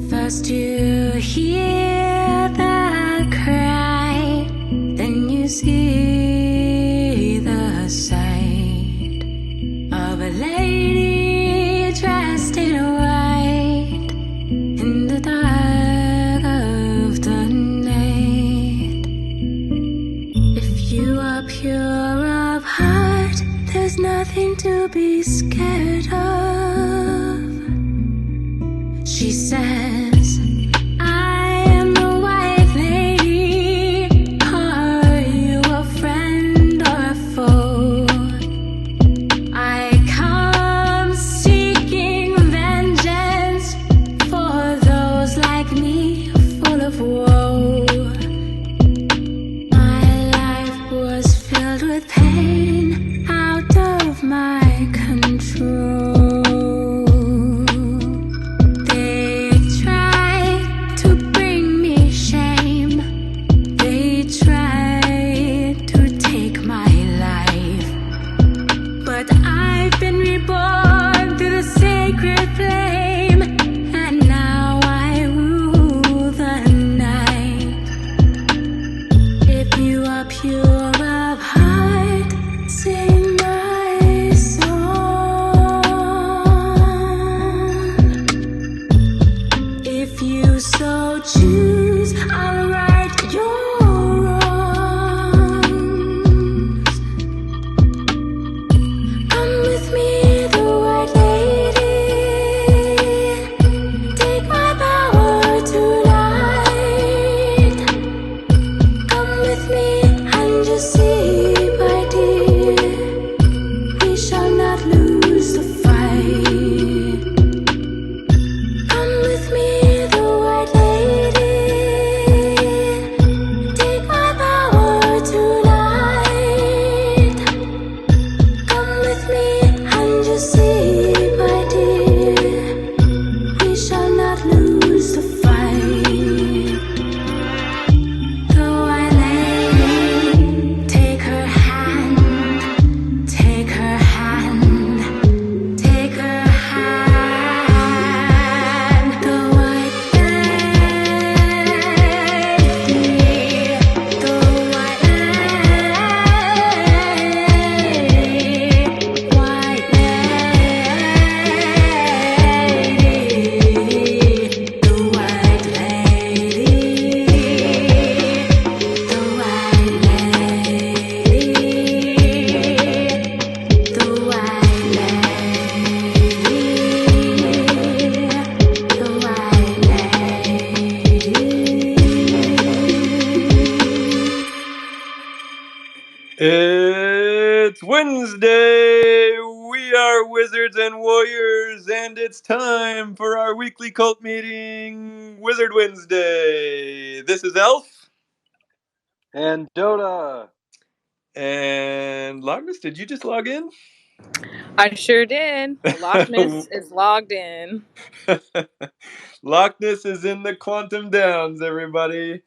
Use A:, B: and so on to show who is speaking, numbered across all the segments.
A: First you hear the cry, then you see the sight of a lady dressed in white in the dark of the night. If you are pure of heart, there's nothing to be scared of. She says, I am the white lady. Are you a friend or a foe? I come seeking vengeance for those like me, full of woe. My life was filled with pain, out of my control.
B: It's Wednesday. We are Wizards and Warriors, and it's time for our weekly cult meeting, Wizard Wednesday. This is Elf.
C: And Dota.
B: And Logness, did you just log in?
D: I sure did. Logness is logged in.
B: Logness is in the Quantum Downs, everybody.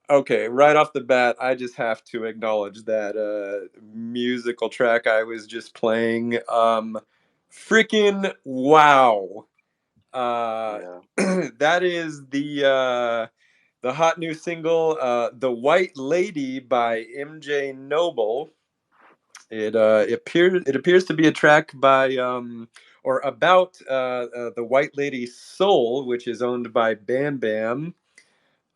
B: Okay, right off the bat, I just have to acknowledge that musical track I was just playing. Freaking wow. That is the hot new single, The White Lady by MJ Noble. It appears to be a track by or about the White Lady's soul, which is owned by Bam Bam.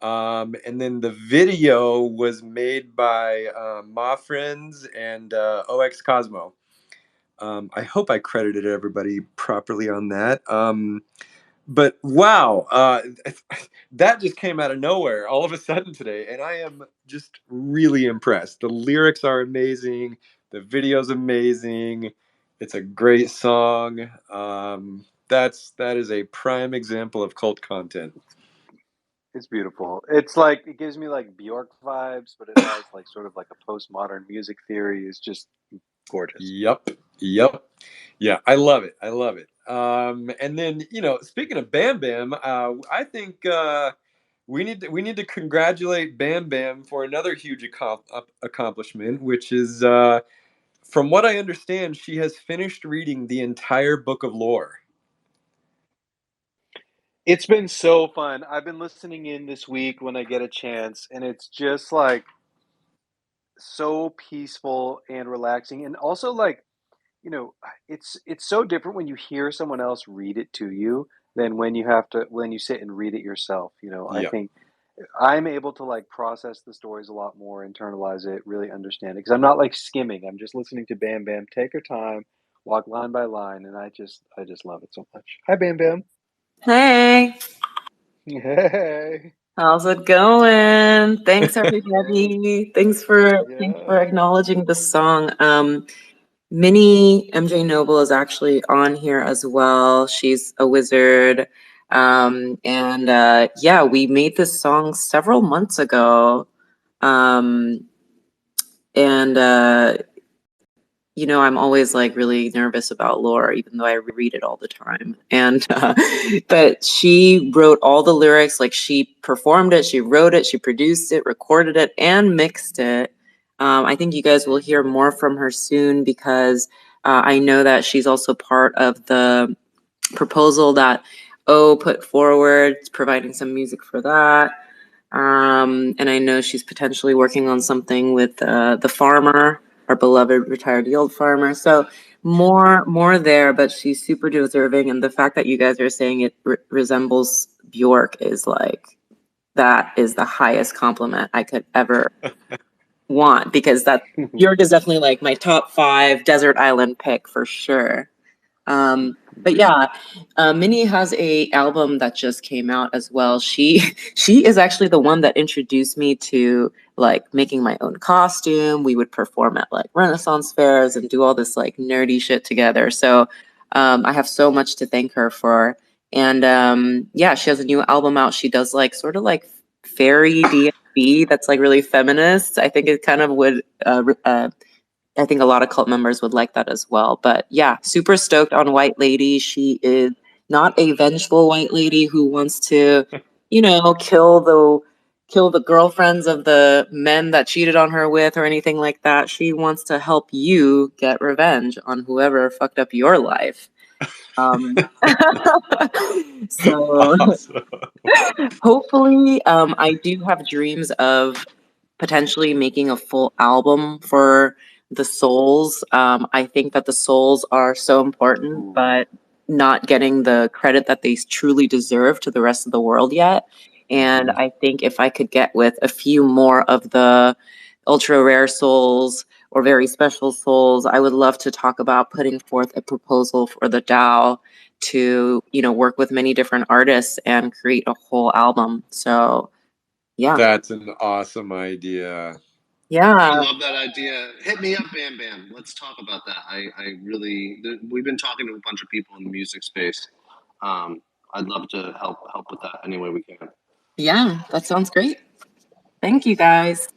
B: And then the video was made by Ma Friends and OX Cosmo. I hope I credited everybody properly on that. But wow, that just came out of nowhere all of a sudden today, and I am just really impressed. The lyrics are amazing. The video's amazing. It's a great song. That is a prime example of cult content.
C: It's beautiful. It's like, it gives me like Bjork vibes, but it has like sort of like a postmodern music theory. It's just gorgeous.
B: Yep. Yeah, I love it. And then, speaking of Bam Bam, I think we need to congratulate Bam Bam for another huge accomplishment, which is, from what I understand, she has finished reading the entire book of lore.
C: It's been so fun. I've been listening in this week when I get a chance, and it's just like so peaceful and relaxing. And also like, you know, it's so different when you hear someone else read it to you than when you sit and read it yourself. I
B: Yeah.
C: think I'm able to like process the stories a lot more, internalize it, really understand it because I'm not like skimming. I'm just listening to Bam Bam take her time, walk line by line, and I just love it so much. Hi, Bam Bam.
E: Hey,
C: Hey.
E: how's it going? Thanks,
C: Hey.
E: everybody. Thanks for
C: Yeah.
E: acknowledging the song. Minnie MJ Noble is actually on here as well. She's a wizard. And yeah, we made this song several months ago. Um, and I'm always like really nervous about lore, even though I read it all the time. And but she wrote all the lyrics, like she performed it, she wrote it, she produced it, recorded it, and mixed it. I think you guys will hear more from her soon because I know that she's also part of the proposal that O put forward, providing some music for that. And I know she's potentially working on something with the farmer, our beloved retired yield farmer. So more there, but she's super deserving. And the fact that you guys are saying it resembles Bjork is like, that is the highest compliment I could ever want, because that Bjork is definitely like my top 5 desert island pick for sure. But yeah, Minnie has a album that just came out as well. She is actually the one that introduced me to like making my own costume. We would perform at like Renaissance fairs and do all this like nerdy shit together. So I have so much to thank her for. And yeah, she has a new album out. She does like sort of like fairy D&B that's like really feminist. I think it kind of would I think a lot of cult members would like that as well. But yeah, super stoked on White Lady. She is not a vengeful white lady who wants to, kill the girlfriends of the men that cheated on her with or anything like that. She wants to help you get revenge on whoever fucked up your life. So
B: Awesome.
E: hopefully, I do have dreams of potentially making a full album for the souls. I think that the souls are so important,
C: Ooh.
E: but not getting the credit that they truly deserve to the rest of the world yet. And I think if I could get with a few more of the ultra rare souls or very special souls, I would love to talk about putting forth a proposal for the DAO to, work with many different artists and create a whole album. So yeah.
B: That's an awesome idea.
E: Yeah.
F: I love that idea. Hit me up, Bam Bam. Let's talk about that. We've been talking to a bunch of people in the music space. I'd love to help with that any way we can.
E: Yeah, that sounds great. Thank you, guys.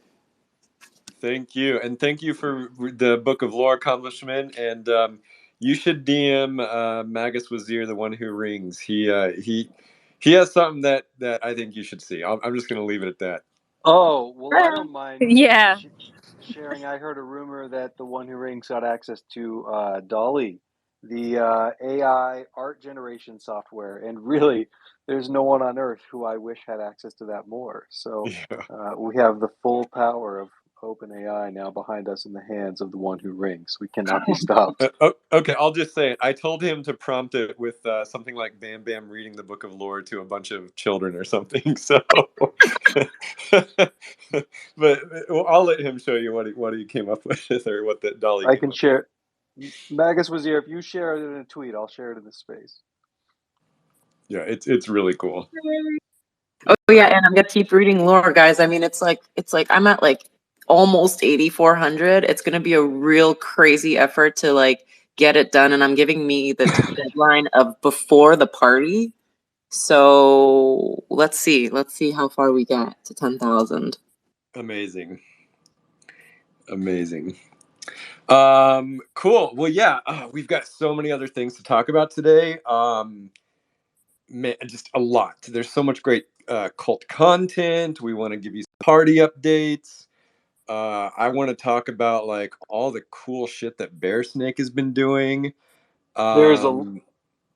B: Thank you. And thank you for the Book of Lore accomplishment. And you should DM Magus Wazir, the one who rings. He has something that I think you should see. I'm just going to leave it at that.
C: Oh, well, I don't mind
D: Yeah.
C: sharing. I heard a rumor that the One Who Rings got access to Dolly, the AI art generation software, and really, there's no one on earth who I wish had access to that more. So
B: Yeah.
C: we have the full power of OpenAI now behind us in the hands of the One Who Rings. We cannot be stopped.
B: Okay, I'll just say it. I told him to prompt it with something like Bam Bam reading the Book of Lore to a bunch of children or something. So, but I'll let him show you what he came up with or what the Dolly.
C: I can share. Magus was here. If you share it in a tweet, I'll share it in the space.
B: Yeah, it's really cool.
E: Oh yeah, and I'm gonna keep reading lore, guys. I mean, it's like I'm at like almost 8,400. It's gonna be a real crazy effort to like get it done, and I'm giving me the deadline of before the party. So let's see how far we get to 10,000.
B: Amazing. Cool. Well, yeah, we've got so many other things to talk about today. Man, just a lot. There's so much great cult content. We want to give you some party updates. I want to talk about like all the cool shit that Bear Snake has been doing.
C: There's a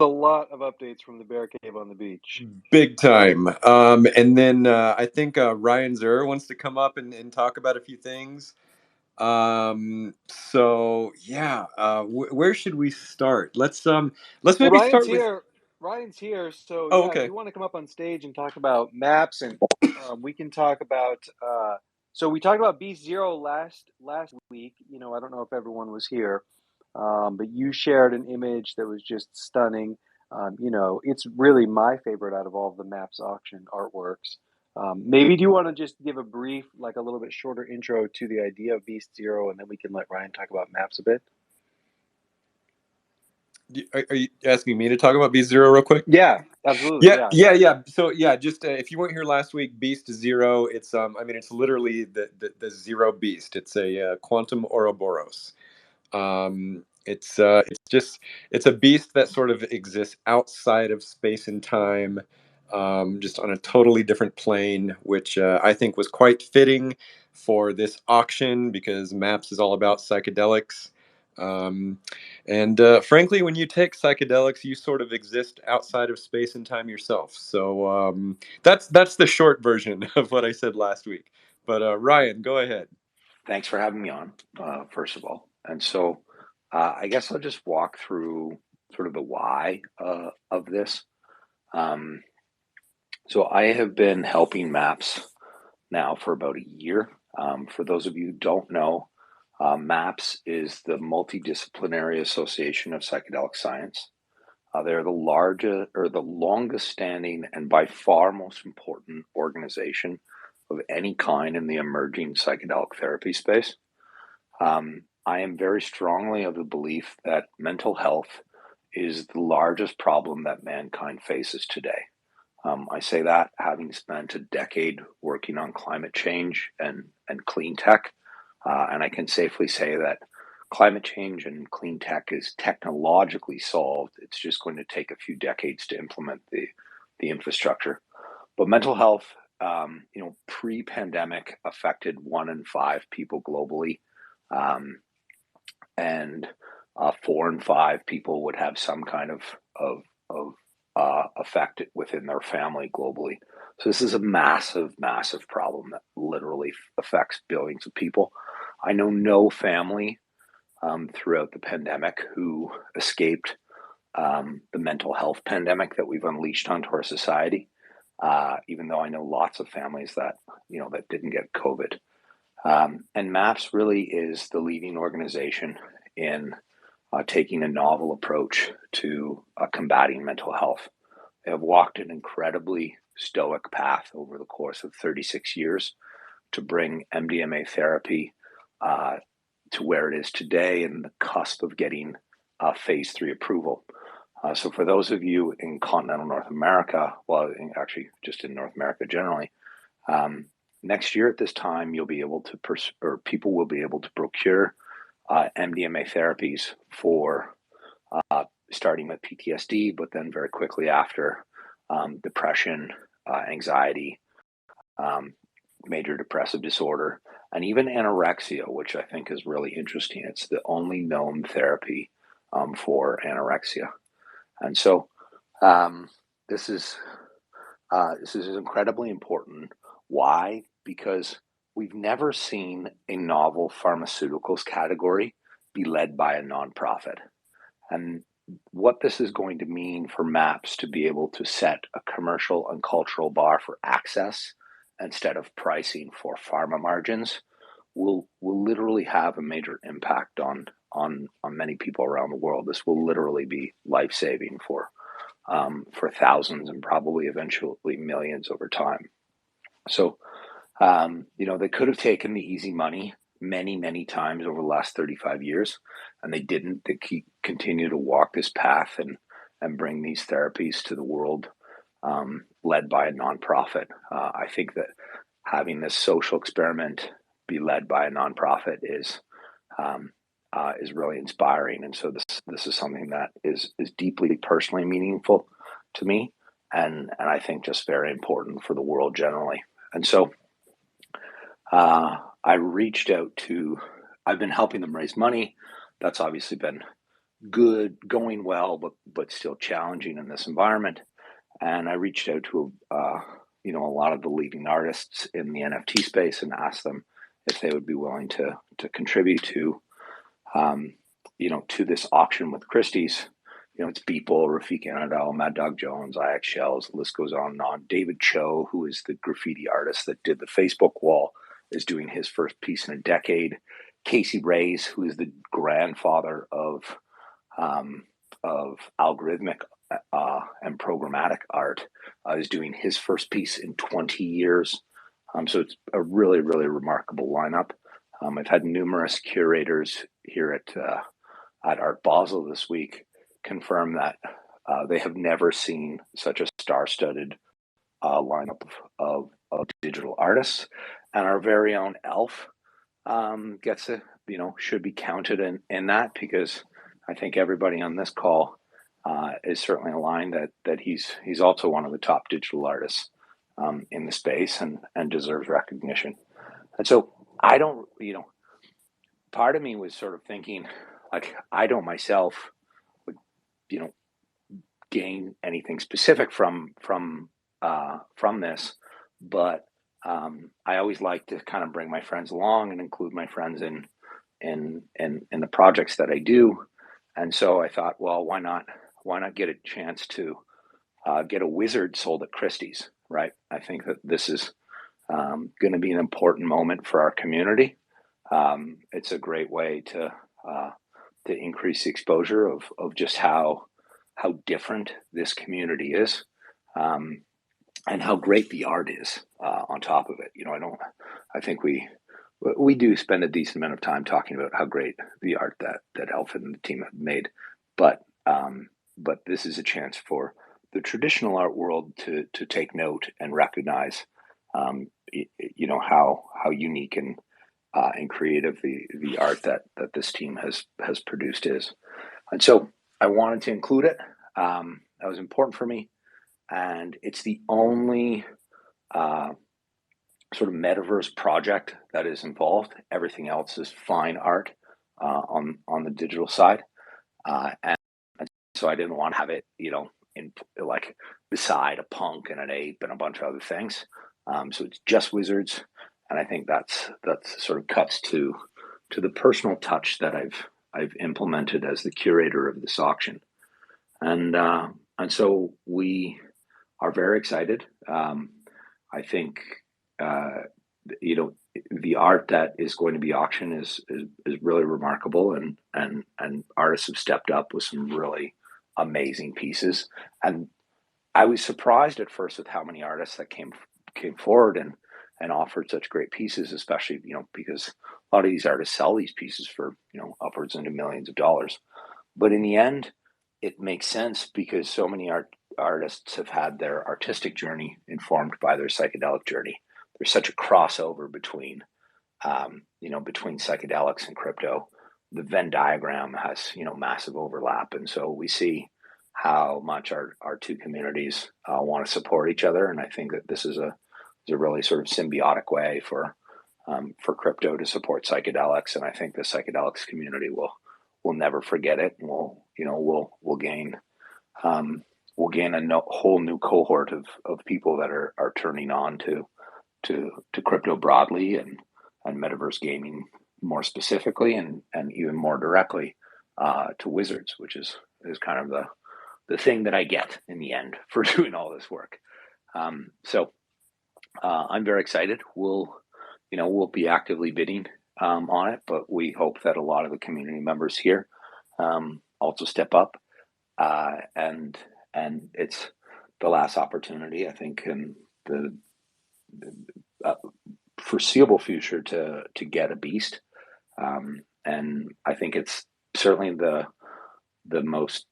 C: lot of updates from the Bear Cave on the beach.
B: Big time. And then I think Ryan Zurrer wants to come up and talk about a few things. So yeah, where should we start? Let's maybe
C: Ryan's
B: start
C: here. Ryan's here. So
B: Oh,
C: yeah,
B: okay.
C: if you want to come up on stage and talk about maps, and we can talk about. So we talked about Beast Zero last week. You know, I don't know if everyone was here, but you shared an image that was just stunning. You know, it's really my favorite out of all of the maps auction artworks. Maybe do you want to just give a brief, like a little bit shorter intro to the idea of Beast Zero, and then we can let Ryan talk about maps a bit?
B: Are you asking me to talk about Beast Zero real quick?
C: Yeah, absolutely.
B: Yeah. So yeah, just if you weren't here last week, Beast Zero. It's I mean, it's literally the Zero Beast. It's a quantum Ouroboros. It's it's a beast that sort of exists outside of space and time, just on a totally different plane, which I think was quite fitting for this auction because Maps is all about psychedelics. And frankly, when you take psychedelics, you sort of exist outside of space and time yourself. So that's the short version of what I said last week. But Ryan, go ahead.
G: Thanks for having me on, first of all. And so I guess I'll just walk through sort of the why of this. So I have been helping MAPS now for about a year. For those of you who don't know, MAPS is the Multidisciplinary Association of Psychedelic Science. They're the largest or the longest standing and by far most important organization of any kind in the emerging psychedelic therapy space. I am very strongly of the belief that mental health is the largest problem that mankind faces today. I say that having spent a decade working on climate change and clean tech, and I can safely say that climate change and clean tech is technologically solved. It's just going to take a few decades to implement the infrastructure. But mental health, pre-pandemic affected 1 in 5 people globally, and 4 in 5 people would have some kind of effect within their family globally. So this is a massive, massive problem that literally affects billions of people. I know no family throughout the pandemic who escaped the mental health pandemic that we've unleashed onto our society. Even though I know lots of families that that didn't get COVID. And MAPS really is the leading organization in taking a novel approach to combating mental health. They have walked an incredibly stoic path over the course of 36 years to bring MDMA therapy to where it is today and the cusp of getting phase 3 approval. So for those of you in continental North America, well, actually just in North America generally, next year at this time, you'll be able to, people will be able to procure MDMA therapies for starting with PTSD, but then very quickly after depression, anxiety, major depressive disorder, and even anorexia, which I think is really interesting. It's the only known therapy for anorexia. And so this is incredibly important. Why? Because we've never seen a novel pharmaceuticals category be led by a nonprofit. And what this is going to mean for MAPS to be able to set a commercial and cultural bar for access instead of pricing for pharma margins will literally have a major impact on many people around the world. This will literally be life-saving for thousands and probably eventually millions over time. So, they could have taken the easy money many, many times over the last 35 years, and they didn't. They continue to walk this path and bring these therapies to the world, led by a nonprofit. I think that having this social experiment be led by a nonprofit is really inspiring, and so this is something that is deeply personally meaningful to me, and I think just very important for the world generally. And so I reached out to, I've been helping them raise money. That's obviously been good, going well, but still challenging in this environment. And I reached out to a lot of the leading artists in the NFT space and asked them if they would be willing to contribute to to this auction with Christie's. It's Beeple, Rafik Anadol, Mad Dog Jones, IX Shells, the list goes on and on. David Cho, who is the graffiti artist that did the Facebook wall, is doing his first piece in a decade. Casey Reyes, who is the grandfather of algorithmic and programmatic art, is doing his first piece in 20 years. So it's a really, really remarkable lineup. I've had numerous curators here at Art Basel this week confirm that they have never seen such a star-studded lineup of digital artists. And our very own Elf gets a, should be counted in that, because I think everybody on this call is certainly aligned that he's also one of the top digital artists in the space and deserves recognition. And so I don't, part of me was sort of thinking, like, I don't myself would, gain anything specific from this, but I always like to kind of bring my friends along and include my friends in the projects that I do. And so I thought, well, why not get a chance to get a wizard sold at Christie's, right? I think that this is going to be an important moment for our community. It's a great way to increase the exposure of just how different this community is, and how great the art is on top of it. I think we do spend a decent amount of time talking about how great the art that Elf and the team have made, but this is a chance for the traditional art world to take note and recognize, how unique and creative the art that this team has produced is. And so I wanted to include it. That was important for me, and it's the only sort of metaverse project that is involved. Everything else is fine art on the digital side, and so I didn't want to have it, in like beside a punk and an ape and a bunch of other things. So it's just wizards, and I think that's sort of cuts to the personal touch that I've implemented as the curator of this auction, and so we are very excited. I think the art that is going to be auctioned is really remarkable, and artists have stepped up with some really amazing pieces. And I was surprised at first with how many artists that came forward and offered such great pieces, especially because a lot of these artists sell these pieces for upwards into millions of dollars. But in the end, it makes sense because so many artists have had their artistic journey informed by their psychedelic journey. There's such a crossover between psychedelics and crypto. The Venn diagram has massive overlap, and so we see how much our two communities want to support each other. And I think that this is a really sort of symbiotic way for crypto to support psychedelics, and I think the psychedelics community will never forget it, and we'll gain a whole new cohort of people that are turning on to crypto broadly and metaverse gaming more specifically, and even more directly to wizards, which is kind of the thing that I get in the end for doing all this work. So I'm very excited. We'll be actively bidding on it, but we hope that a lot of the community members here also step up, and it's the last opportunity, I think, in the foreseeable future to get a beast, and I think it's certainly the most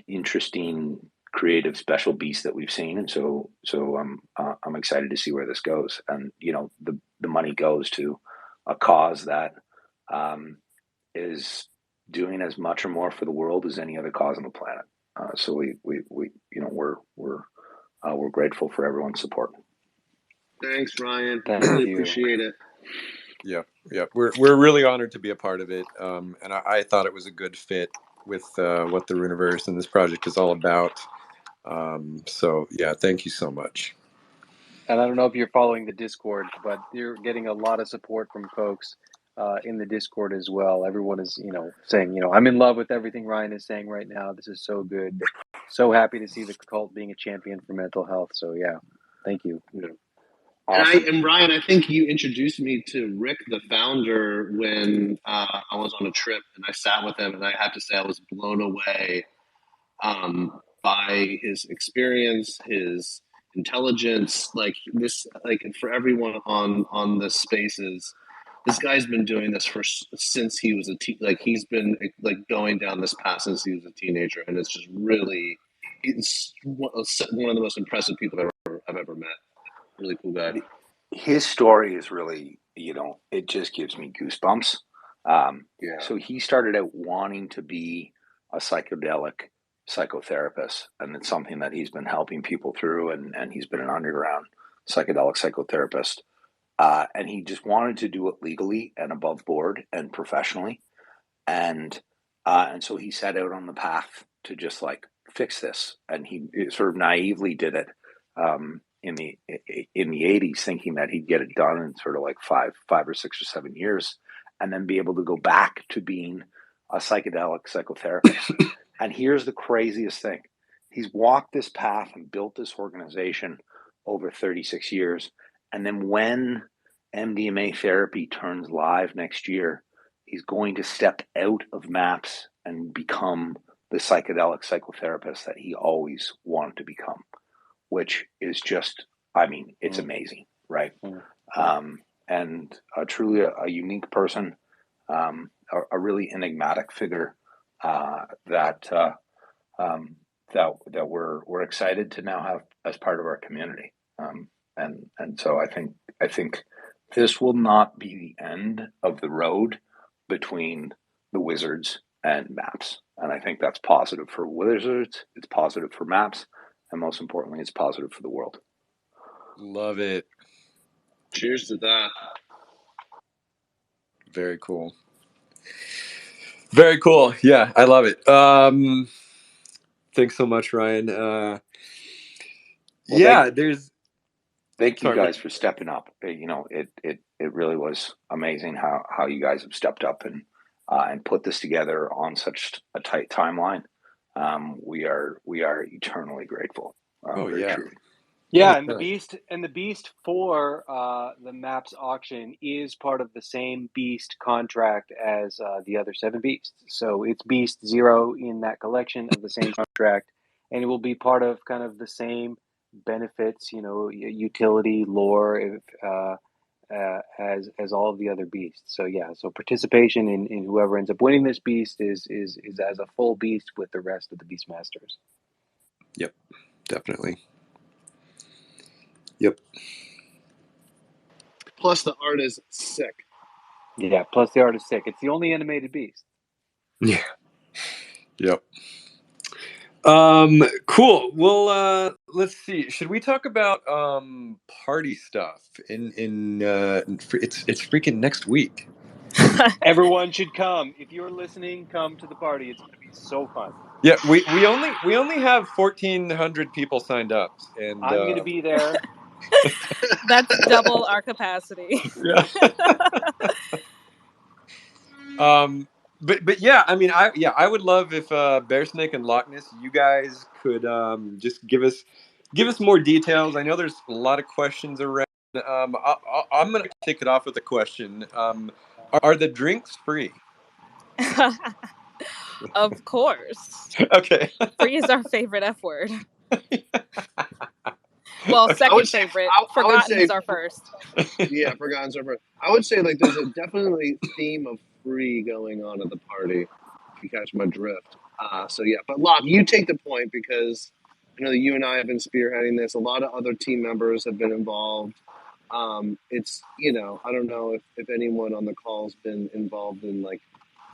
G: interesting, creative, special beast that we've seen, and so I'm excited to see where this goes. And the money goes to a cause that is doing as much or more for the world as any other cause on the planet. So we're we're grateful for everyone's support.
F: Thanks, Ryan.
C: Thank
F: Really
C: you.
F: appreciate it.
B: Yeah. We're really honored to be a part of it. And I thought it was a good fit with what the Runiverse and this project is all about. So yeah, thank you so much.
C: And I don't know if you're following the Discord, but you're getting a lot of support from folks in the Discord as well. Everyone is, saying, I'm in love with everything Ryan is saying right now. This is so good. So happy to see the cult being a champion for mental health. So yeah, thank you.
F: Yeah.
G: Awesome.
F: And Ryan, I think you introduced me to Rick, the founder, when I was on a trip, and I sat with him, and I have to say I was blown away by his experience, his intelligence. Like this, like for everyone on the spaces, this guy's been doing this since he was he's been like going down this path since he was a teenager, and it's just really, it's one of the most impressive people I've ever met. Really cool guy.
G: His story is really, it just gives me goosebumps.
F: Yeah.
G: So he started out wanting to be a psychedelic psychotherapist, and it's something that he's been helping people through, and he's been an underground psychedelic psychotherapist. And he just wanted to do it legally and above board and professionally. And so he set out on the path to just like fix this. And he sort of naively did it in the 80s, thinking that he'd get it done in sort of like five or 6 or 7 years, and then be able to go back to being a psychedelic psychotherapist. And here's the craziest thing. He's walked this path and built this organization over 36 years. And then when MDMA therapy turns live next year, he's going to step out of MAPS and become the psychedelic psychotherapist that he always wanted to become, which is just, it's amazing, right? And truly a unique person, a really enigmatic figure that we're excited to now have as part of our community. And so I think this will not be the end of the road between the Wizards and MAPS. And I think that's positive for Wizards, it's positive for MAPS, and most importantly, it's positive for the world.
B: Love it.
F: Cheers to that.
B: Very cool. Very cool. Yeah, I love it. Thanks so much, Ryan.
G: Thank you guys for stepping up. It really was amazing how you guys have stepped up and put this together on such a tight timeline. We are eternally grateful. Truly.
C: Yeah, and the beast for the MAPS auction is part of the same beast contract as the other 7 beasts. So it's Beast 0 in that collection of the same contract, and it will be part of kind of the same benefits, utility, lore, as all of the other beasts. So yeah, so participation in whoever ends up winning this beast is as a full beast with the rest of the Beastmasters.
B: Yep, definitely. Yep.
F: Plus the art is sick.
C: Yeah, plus the art is sick. It's the only animated beast.
B: Yeah. Yep. Cool. Well, let's see. Should we talk about party stuff it's freaking next week.
C: Everyone should come. If you're listening, come to the party. It's going to be so fun.
B: Yeah, we only have 1,400 people signed up, and
C: I'm going to be there.
D: That's double our capacity.
B: Yeah. But yeah, I would love if Bear Snake and Loch Ness, you guys could just give us more details. I know there's a lot of questions around. I'm gonna kick it off with a question. Are the drinks free?
D: Of course.
B: Okay.
D: Free is our favorite F word. Well, second favorite. Forgotten is our first.
F: Yeah, Forgotten's our first. I would say like there's a definitely theme of free going on at the party, if you catch my drift. So yeah, but Locke, you take the point because I know that you and I have been spearheading this. A lot of other team members have been involved. It's I don't know if anyone on the call has been involved in like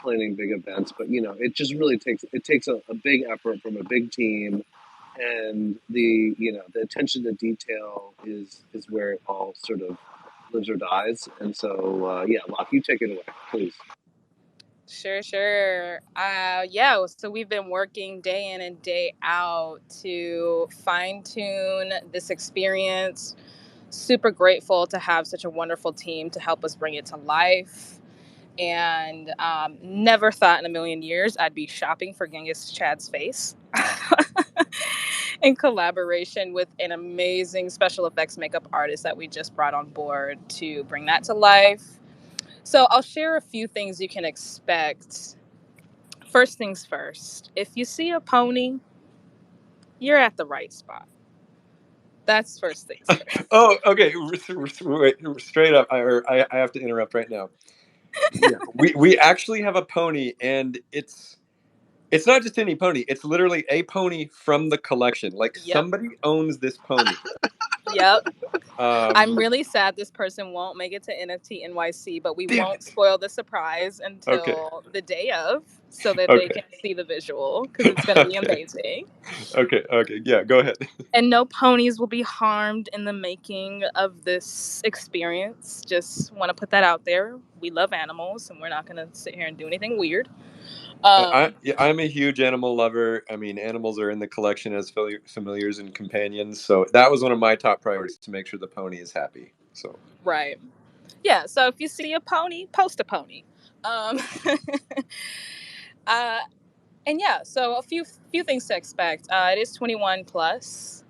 F: planning big events, but it just really takes a big effort from a big team. and the the attention to detail is where it all sort of lives or dies. And so yeah, Locke, you take it away, please.
D: Sure. Yeah, so we've been working day in and day out to fine tune this experience. Super grateful to have such a wonderful team to help us bring it to life. And never thought in a million years I'd be shopping for Genghis Chad's face in collaboration with an amazing special effects makeup artist that we just brought on board to bring that to life. So I'll share a few things you can expect. First things first, if you see a pony, you're at the right spot. That's first things first.
B: Oh, okay. Wait, straight up. I have to interrupt right now. Yeah, we actually have a pony, and it's not just any pony. It's literally a pony from the collection. Like somebody owns this pony.
D: Yep. I'm really sad this person won't make it to NFTNYC, but we won't spoil the surprise until the day of, so that they can see the visual, because it's going to be amazing.
B: Okay. Yeah, go ahead.
D: And no ponies will be harmed in the making of this experience. Just want to put that out there. We love animals, and we're not going to sit here and do anything weird.
B: I'm a huge animal lover. I mean, animals are in the collection as familiars and companions. So that was one of my top priorities, to make sure the pony is happy. So
D: right. Yeah. So if you see a pony, post a pony. And yeah, so a few things to expect. It is 21 plus.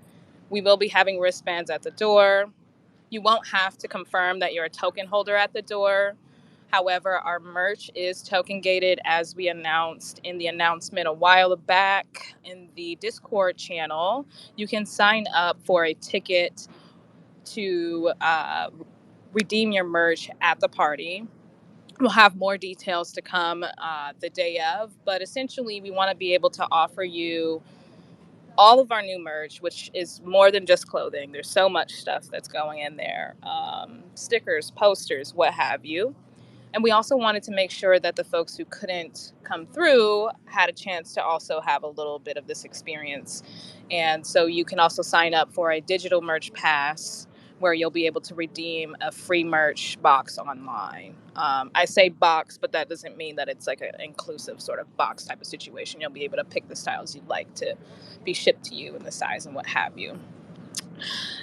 D: We will be having wristbands at the door. You won't have to confirm that you're a token holder at the door. However, our merch is token gated, as we announced in the announcement a while back in the Discord channel. You can sign up for a ticket to redeem your merch at the party. We'll have more details to come the day of, but essentially we want to be able to offer you all of our new merch, which is more than just clothing. There's so much stuff that's going in there. Stickers, posters, what have you. And we also wanted to make sure that the folks who couldn't come through had a chance to also have a little bit of this experience. And so you can also sign up for a digital merch pass, where you'll be able to redeem a free merch box online. I say box, but that doesn't mean that it's like an inclusive sort of box type of situation. You'll be able to pick the styles you'd like to be shipped to you, and the size and what have you.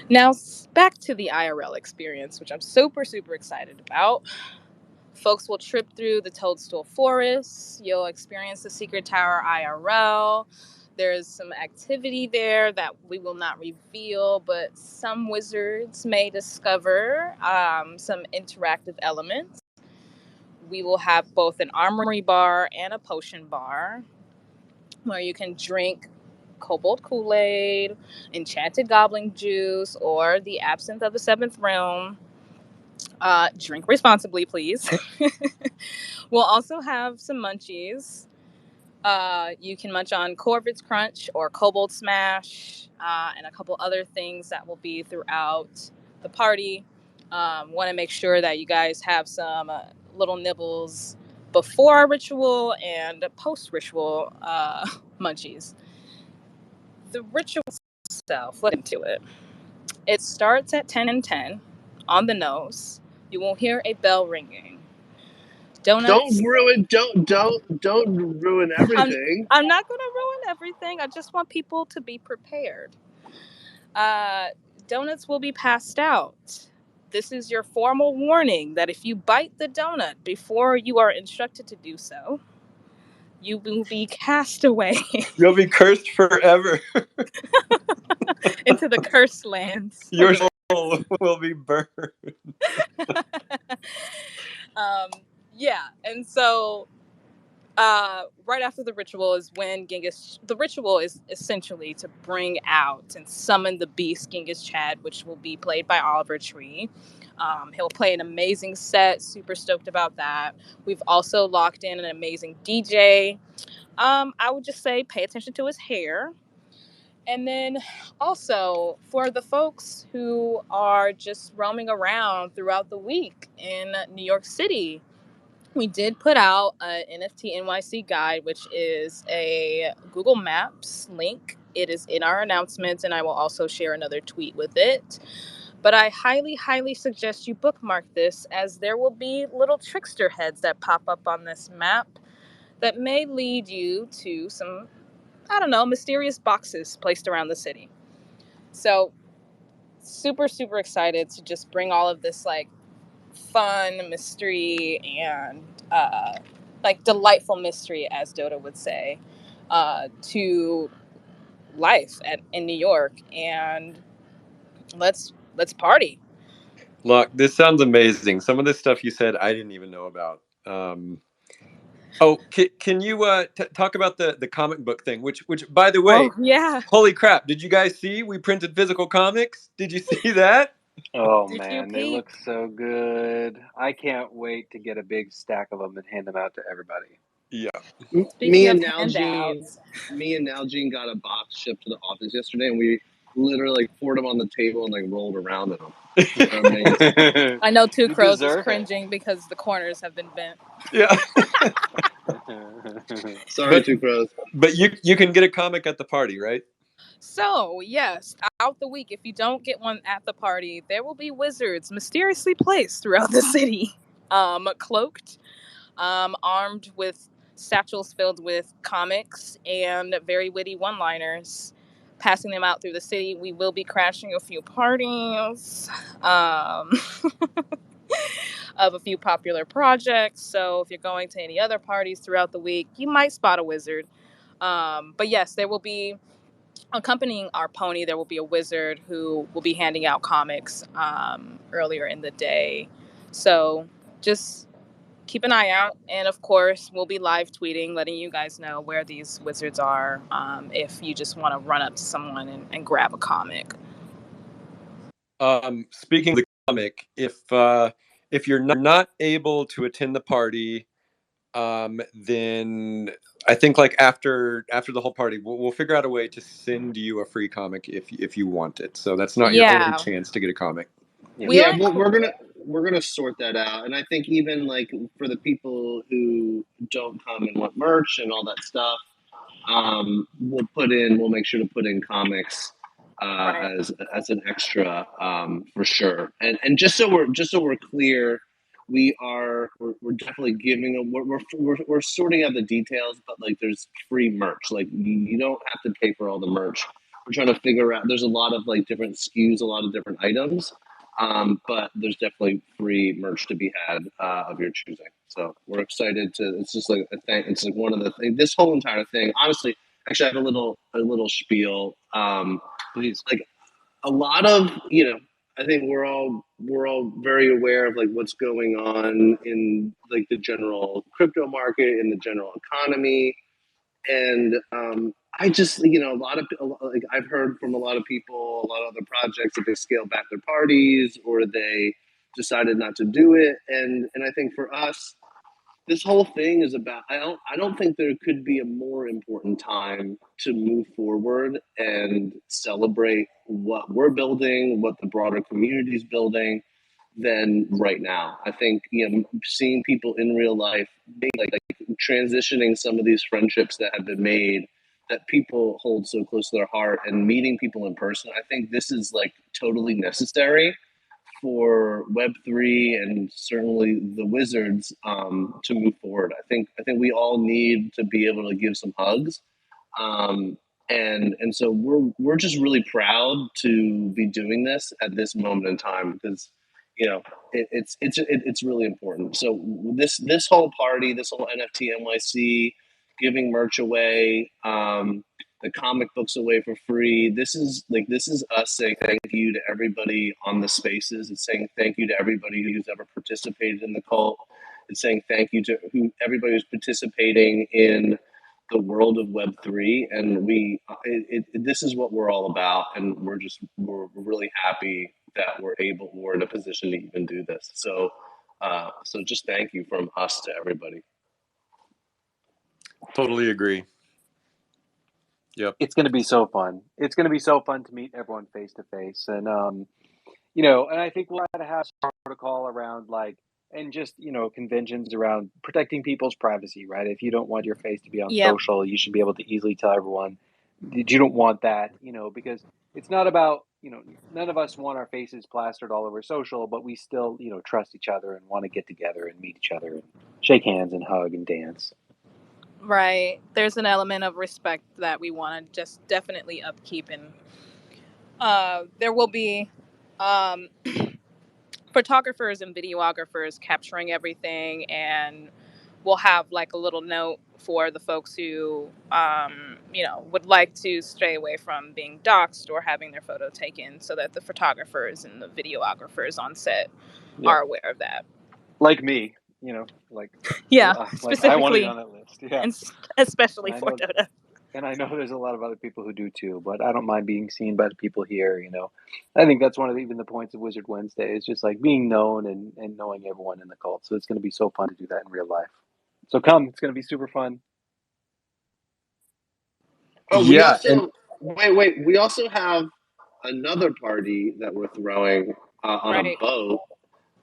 D: Now, back to the IRL experience, which I'm super, super excited about. Folks will trip through the Toadstool Forest. You'll experience the Secret Tower IRL. There's some activity there that we will not reveal, but some wizards may discover some interactive elements. We will have both an armory bar and a potion bar, where you can drink Kobold Kool-Aid, Enchanted Goblin Juice, or the Absinthe of the Seventh Realm. Drink responsibly, please. We'll also have some munchies. You can munch on Corvid's Crunch or Kobold Smash, and a couple other things that will be throughout the party. Want to make sure that you guys have some little nibbles before our ritual and post-ritual munchies. The ritual itself, let's get into it. It starts at 10:10 on the nose. You will hear a bell ringing. Donuts.
F: Don't ruin everything.
D: I'm not going to ruin everything. I just want people to be prepared. Donuts will be passed out. This is your formal warning that if you bite the donut before you are instructed to do so, you will be cast away.
B: You'll be cursed forever.
D: Into the cursed lands.
B: Your soul will be burned.
D: Yeah, and so right after the ritual is when the ritual is essentially to bring out and summon the beast Genghis Chad, which will be played by Oliver Tree. He'll play an amazing set. Super stoked about that. We've also locked in an amazing DJ. I would just say pay attention to his hair. And then also for the folks who are just roaming around throughout the week in New York City, we did put out an NFT NYC guide, which is a Google Maps link It is in our announcements, and I will also share another tweet with it. But I highly, highly suggest you bookmark this, as there will be little trickster heads that pop up on this map that may lead you to some, I don't know, mysterious boxes placed around the city. So super, super excited to just bring all of this like fun mystery and like delightful mystery, as Dota would say, to life in New York. And let's party.
B: Look, this sounds amazing. Some of this stuff you said I didn't even know about. Oh, can you talk about the comic book thing? Which by the way,
D: Oh yeah.
B: holy crap! Did you guys see we printed physical comics? Did you see that?
C: Oh
D: Did you
C: man, they
D: peep?
C: look so good. I can't wait to get a big stack of them and hand them out to everybody.
B: Yeah.
D: Speaking
F: Me
D: of
F: and
D: handouts,
F: Nalgene got a box shipped to the office yesterday, and we literally like poured them on the table and like rolled around in them. They're amazing.
D: I know Two
C: You
D: Crows is
C: deserve it.
D: cringing because the corners have been bent.
B: Yeah.
F: Sorry, Two Crows.
B: But you can get a comic at the party, right?
D: So, yes, out the week, if you don't get one at the party, there will be wizards mysteriously placed throughout the city, cloaked, armed with satchels filled with comics and very witty one-liners, passing them out through the city. We will be crashing a few parties of a few popular projects. So if you're going to any other parties throughout the week, you might spot a wizard. But yes, there will be, accompanying our pony, there will be a wizard who will be handing out comics earlier in the day. So just keep an eye out. And of course, we'll be live tweeting, letting you guys know where these wizards are, if you just want to run up to someone and grab a comic.
B: Speaking of the comic, if you're not able to attend the party, then I think like after the whole party, we'll figure out a way to send you a free comic if you want it. So that's not your only chance to get a comic.
F: Yeah, we're gonna sort that out, and I think even like for the people who don't come and want merch and all that stuff, we'll make sure to put in comics
D: Right.
F: as an extra for sure. And just so we're clear, we're definitely giving them. We're sorting out the details, but like there's free merch. Like you don't have to pay for all the merch. We're trying to figure out. There's a lot of like different SKUs, a lot of different items. But there's definitely free merch to be had of your choosing. So we're excited to. It's just like a thing. It's like one of the things. This whole entire thing, honestly. Actually, I have a little spiel.
C: Please.
F: Like a lot of I think we're all very aware of like what's going on in like the general crypto market, in the general economy, and I just a lot of like I've heard from a lot of people, a lot of other projects that they scaled back their parties or they decided not to do it, and I think for us, this whole thing is about. I don't think there could be a more important time to move forward and celebrate what we're building, what the broader community is building, than right now. I think seeing people in real life, like transitioning some of these friendships that have been made that people hold so close to their heart and meeting people in person. I think this is like totally necessary for Web3 and certainly the wizards to move forward. I think we all need to be able to give some hugs, and so we're just really proud to be doing this at this moment in time because it's really important. So this whole party, this whole NFT NYC, giving merch away. The comic books away for free. This is us saying thank you to everybody on the spaces. It's saying thank you to everybody who's ever participated in the cult. It's saying thank you to everybody who's participating in the world of Web3. And this is what we're all about. And we're really happy that we're in a position to even do this. So just thank you from us to everybody.
B: Totally agree. Yep.
C: It's going to be so fun. It's going to be so fun to meet everyone face to face. And, and I think we'll have to have some protocol around like, and just, conventions around protecting people's privacy, right? If you don't want your face to be on social, you should be able to easily tell everyone you don't want that, because it's not about, none of us want our faces plastered all over social, but we still, trust each other and want to get together and meet each other and shake hands and hug and dance.
D: Right. There's an element of respect that we want to just definitely upkeep, and there will be um, photographers and videographers capturing everything, and we'll have like a little note for the folks who would like to stay away from being doxxed or having their photo taken, so that the photographers and the videographers on set are aware of that.
C: Like me, like I want to be on that list. Yeah,
D: and especially
C: and
D: for Dota.
C: And I know there's a lot of other people who do too, but I don't mind being seen by the people here. I think that's one of even the points of Wizard Wednesday is just like being known and knowing everyone in the cult. So it's going to be so fun to do that in real life. So come, it's going to be super fun.
F: Oh,
B: Yeah,
F: wait. We also have another party that we're throwing on a boat.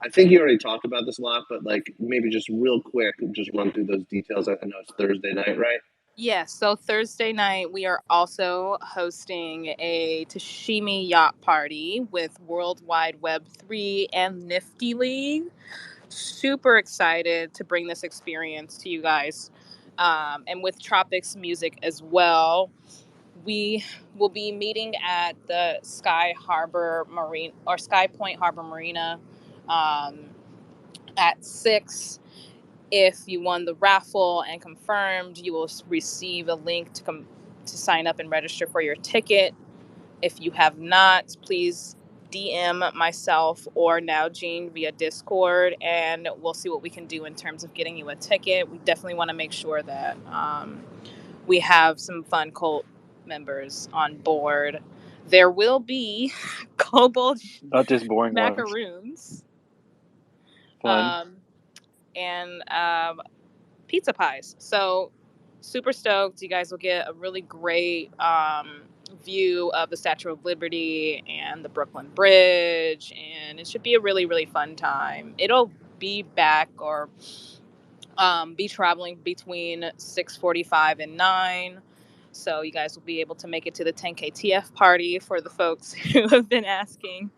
F: I think you already talked about this a lot, but like maybe just real quick, just run through those details. I know it's Thursday night, right?
D: Yes, so Thursday night we are also hosting a Tashimi yacht party with Worldwide Web 3 and Nifty League. Super excited to bring this experience to you guys. And with Tropics music as well. We will be meeting at the Sky Point Harbor Marina at 6. If you won the raffle and confirmed, you will receive a link to sign up and register for your ticket. If you have not, please DM myself or Now Jean via Discord, and we'll see what we can do in terms of getting you a ticket. We definitely want to make sure that we have some fun cult members on board. There will be kobold
C: Not just boring
D: macaroons.
C: Fun.
D: And pizza pies. So super stoked. You guys will get a really great view of the Statue of Liberty and the Brooklyn Bridge, and it should be a really, really fun time. It'll be back or be traveling between 6:45 and 9. So you guys will be able to make it to the 10K party for the folks who have been asking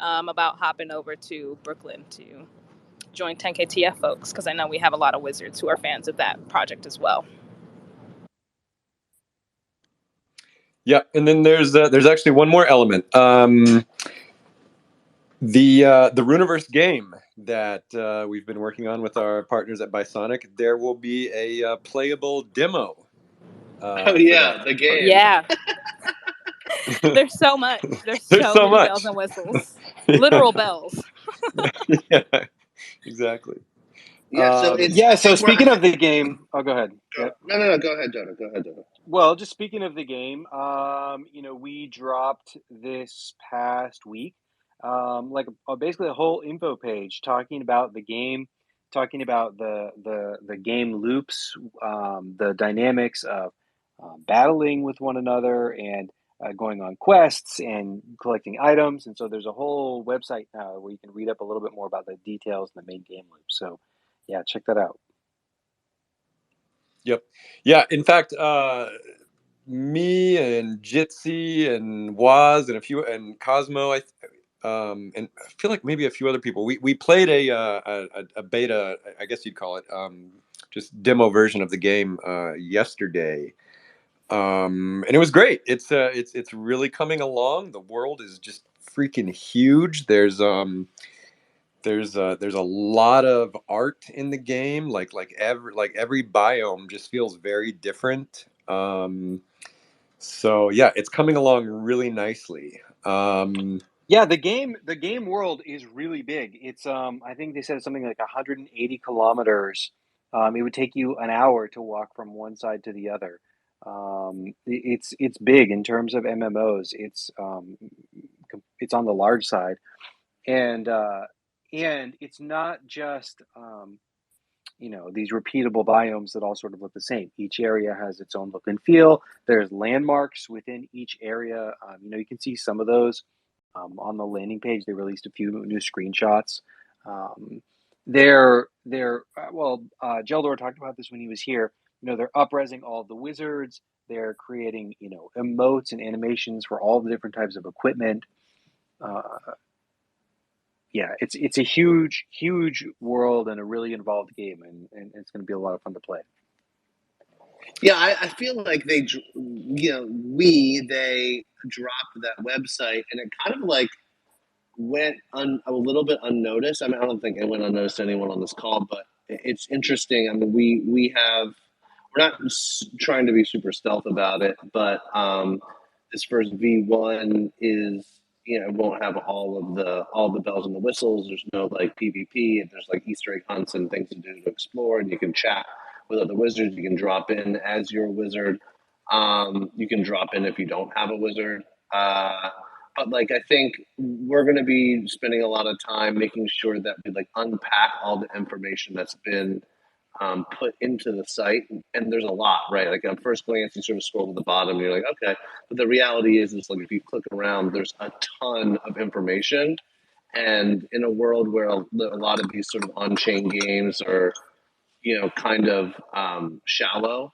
D: about hopping over to Brooklyn to join 10K folks, because I know we have a lot of wizards who are fans of that project as well.
B: Yeah, and then there's actually one more element. The Runiverse game that we've been working on with our partners at Bisonic, there will be a playable demo.
F: The game.
D: Yeah. There's so much. There's so many bells and whistles. Literal bells.
B: Yeah, exactly.
F: Yeah,
C: so speaking of the game, go ahead.
F: No, go ahead, Jonah.
C: Well, just speaking of the game, we dropped this past week, basically a whole info page talking about the game, talking about the game loops, the dynamics of battling with one another and going on quests and collecting items. And so there's a whole website now where you can read up a little bit more about the details in the main game loop. So yeah, check that out.
B: Yep. Yeah. In fact, me and Jitsi and Waz and Cosmo, and I feel like maybe a few other people. We played a beta, I guess you'd call it, just demo version of the game yesterday, and it was great. It's really coming along. The world is just freaking huge. There's a lot of art in the game. Like every biome just feels very different. So yeah, it's coming along really nicely.
C: Yeah, the game world is really big. It's I think they said something like 180 kilometers. It would take you an hour to walk from one side to the other. It's big in terms of MMOs. It's on the large side, and it's not just these repeatable biomes that all sort of look the same. Each area has its own look and feel. There's landmarks within each area. You can see some of those on the landing page. They released a few new screenshots. Jeldor talked about this when he was here. they're up-resing all the wizards. They're creating, emotes and animations for all the different types of equipment. Yeah, it's a huge, huge world and a really involved game, and it's going to be a lot of fun to play.
F: Yeah, I feel like they dropped that website, and it kind of like went a little bit unnoticed. I mean, I don't think it went unnoticed to anyone on this call, but it's interesting. I mean, we're not trying to be super stealth about it, but this first V1 is, it won't have all the bells and the whistles. There's no like PvP, and there's like Easter egg hunts and things to do to explore, and you can chat with other wizards. You can drop in as your wizard. You can drop in if you don't have a wizard. But like, I think we're going to be spending a lot of time making sure that we like unpack all the information that's been put into the site, and there's a lot, right? Like at first glance, you sort of scroll to the bottom, and you're like, okay, but the reality is like if you click around, there's a ton of information, and in a world where a lot of these sort of on-chain games are, kind of shallow.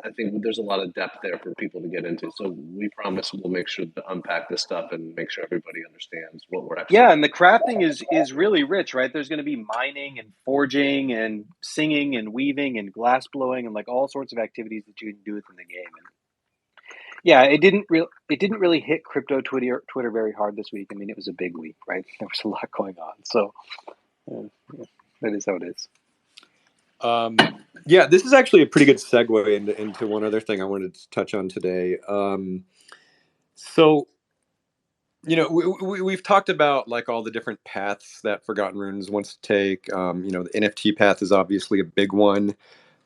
F: I think there's a lot of depth there for people to get into. So we promise we'll make sure to unpack this stuff and make sure everybody understands what we're actually.
C: Yeah, and the crafting is really rich, right? There's going to be mining and forging and singing and weaving and glass blowing and like all sorts of activities that you can do within the game. And yeah, it didn't really hit crypto Twitter very hard this week. I mean, it was a big week, right? There was a lot going on. So that is how it is.
B: Yeah, this is actually a pretty good segue into one other thing I wanted to touch on today. So, we've talked about like all the different paths that Forgotten Runes wants to take. The NFT path is obviously a big one.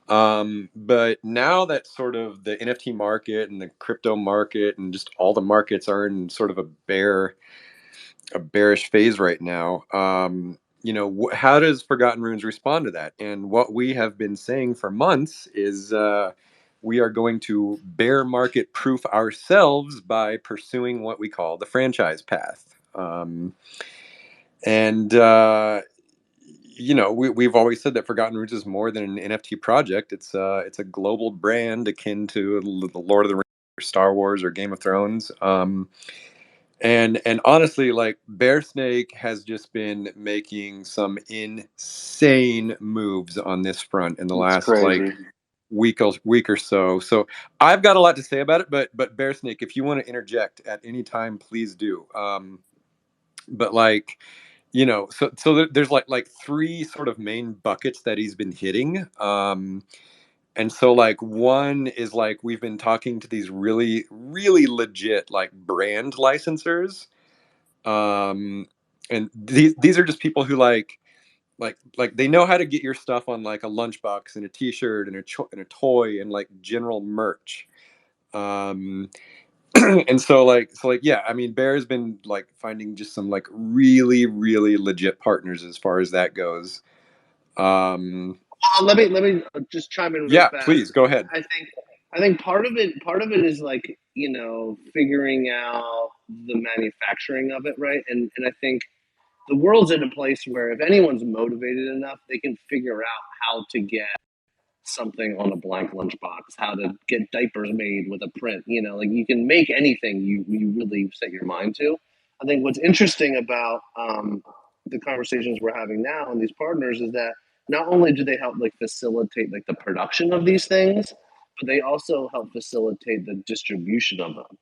B: But now that sort of the NFT market and the crypto market and just all the markets are in sort of a bearish phase right now. How does Forgotten Runes respond to that? And what we have been saying for months is we are going to bear market proof ourselves by pursuing what we call the franchise path. We've always said that Forgotten Runes is more than an NFT project. It's a global brand akin to the Lord of the Rings, or Star Wars, or Game of Thrones. And honestly, like Bear Snake has just been making some insane moves on this front in the last like week or so. So I've got a lot to say about it, but Bear Snake, if you want to interject at any time, please do. But like, so there's like three sort of main buckets that he's been hitting. And so like one is like we've been talking to these really, really legit like brand licensors. And these are just people who like they know how to get your stuff on like a lunchbox and a t-shirt and a toy and like general merch. And so yeah, I mean, Bear's been like finding just some like really, really legit partners as far as that goes.
F: Let me just chime in real
B: Yeah,
F: fast.
B: please go ahead.
F: I think part of it is like, figuring out the manufacturing of it, right? And I think the world's in a place where if anyone's motivated enough, they can figure out how to get something on a blank lunchbox, how to get diapers made with a print. Like you can make anything you really set your mind to. I think what's interesting about the conversations we're having now and these partners is that not only do they help like facilitate like the production of these things, but they also help facilitate the distribution of them.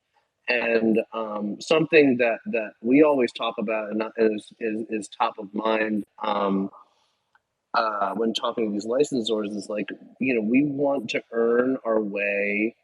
F: And something that we always talk about and is top of mind when talking to these licensors is like, we want to earn our way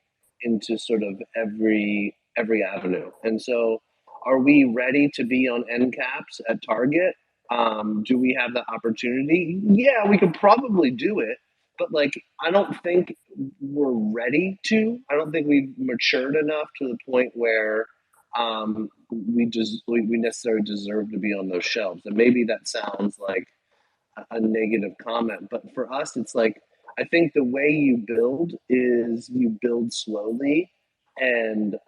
F: into sort of every avenue. And so are we ready to be on end caps at Target? Do we have the opportunity? Yeah, we could probably do it, but like I don't think we're ready to. I don't think we've matured enough to the point where we necessarily deserve to be on those shelves. And maybe that sounds like a negative comment, but for us it's like I think the way you build is you build slowly and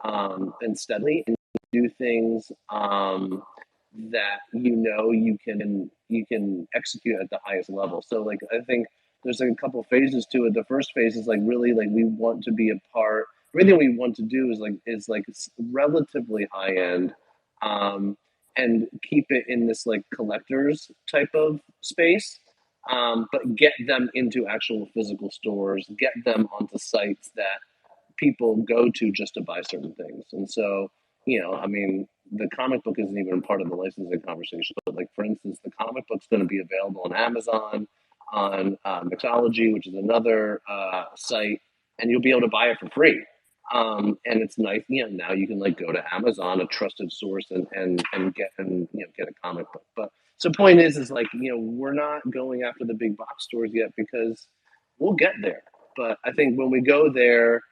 F: steadily, and do things that you can execute at the highest level. So like I think there's like a couple phases to it. The first phase is like really like we want to be a part. Everything we want to do is like relatively high end, and keep it in this like collectors type of space, but get them into actual physical stores, get them onto sites that people go to just to buy certain things. And so, I mean, the comic book isn't even part of the licensing conversation. But like, for instance, the comic book's going to be available on Amazon, on Mixology, which is another site, and you'll be able to buy it for free. And it's nice, now you can like go to Amazon, a trusted source, and get get a comic book. But so point is like, we're not going after the big box stores yet because we'll get there. But I think when we go there,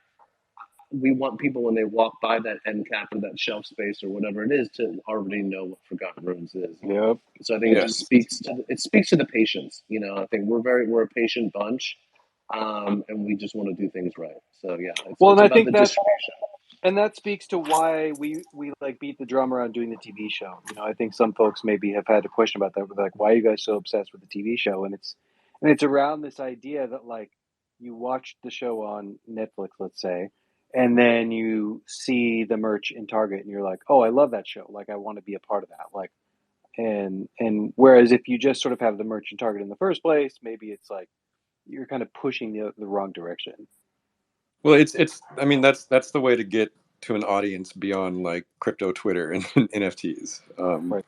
F: we want people when they walk by that end cap or that shelf space or whatever it is to already know what Forgotten Runes is.
C: Yep.
F: So I think it just
B: Yes.
F: speaks to the patience. I think we're a patient bunch, and we just want to do things right. So yeah,
C: Well, and
F: it's
C: I
F: about
C: think
F: the
C: that's
F: distribution.
C: and that speaks to why we like beat the drum around doing the TV show. I think some folks maybe have had a question about that. But like, why are you guys so obsessed with the TV show? And it's around this idea that like you watch the show on Netflix, let's say, and then you see the merch in Target, and you're like, oh, I love that show. Like, I want to be a part of that. Like, and whereas if you just sort of have the merch in Target in the first place, maybe it's like you're kind of pushing the wrong direction.
B: Well, it's. I mean, that's the way to get to an audience beyond like crypto Twitter and NFTs.
C: Right.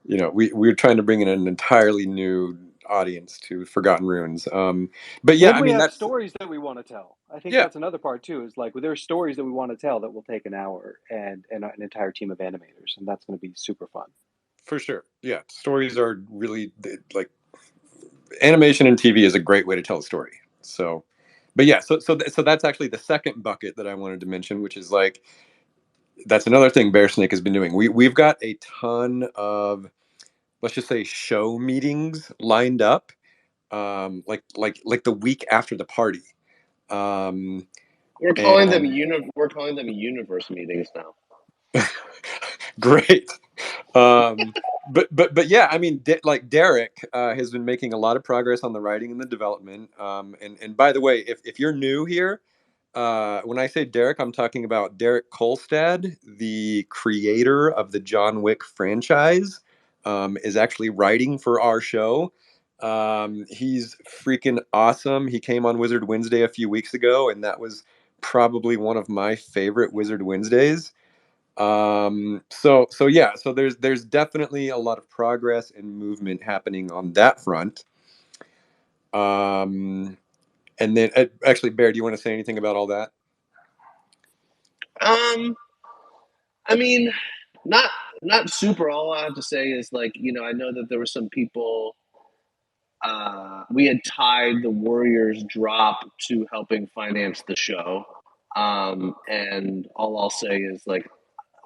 B: We're trying to bring in an entirely new audience to Forgotten Runes. But yeah,
C: And
B: I
C: we
B: mean
C: have
B: that's
C: stories that we want to tell. I think
B: yeah,
C: that's another part too. Is like there are stories that we want to tell that will take an hour and an entire team of animators, and that's going to be super fun.
B: for sure. Yeah, stories are really like animation and TV is a great way to tell a story. So, but yeah, so that's actually the second bucket that I wanted to mention, which is like that's another thing Bear Snake has been doing. We've got a ton of, let's just say, show meetings lined up, like the week after the party. Um,
F: We're calling them
B: and
F: universe meetings now.
B: great. But yeah, I mean, like Derek has been making a lot of progress on the writing and the development. And by the way, if you're new here, when I say Derek, I'm talking about Derek Kolstad, the creator of the John Wick franchise, is actually writing for our show. He's freaking awesome. He came on Wizard Wednesday a few weeks ago, and that was probably one of my favorite Wizard Wednesdays. So yeah, so there's definitely a lot of progress and movement happening on that front. um and then actually, Bear, do you want to say anything about all that?
F: I mean, not super. All I have to say is like, I know that there were some people. We had tied the Warriors drop to helping finance the show, and all I'll say is like,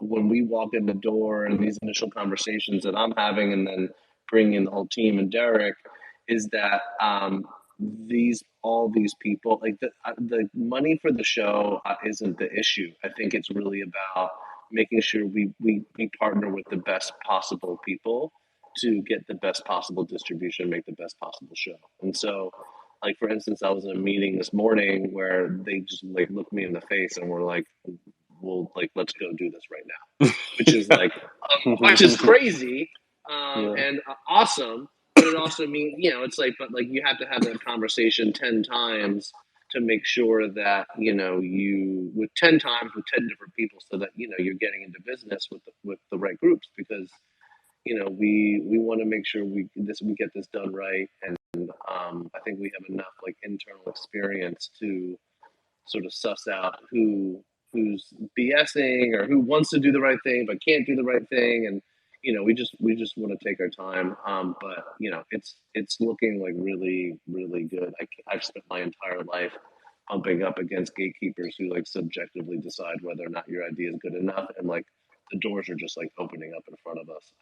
F: when we walk in the door and these initial conversations that I'm having, and then bringing in the whole team and Derek, is that all these people, like the money for the show isn't the issue. I think it's really about making sure we partner with the best possible people to get the best possible distribution, make the best possible show. And so, like, for instance, I was in a meeting this morning where they just like looked me in the face and were like, well, like, let's go do this right now, which is like, which is crazy,
C: Yeah.
F: and awesome. But it also means, it's like, but like, you have to have that conversation 10 times to make sure that, you with 10 times with 10 different people, so that, you're getting into business with the right groups, because, we want to make sure we get this done right. And I think we have enough like internal experience to sort of suss out who's BSing or who wants to do the right thing but can't do the right thing. And we just want to take our time. But it's looking like really, really good. I've spent my entire life bumping up against gatekeepers who like subjectively decide whether or not your idea is good enough, and like the doors are just like opening up in front of us.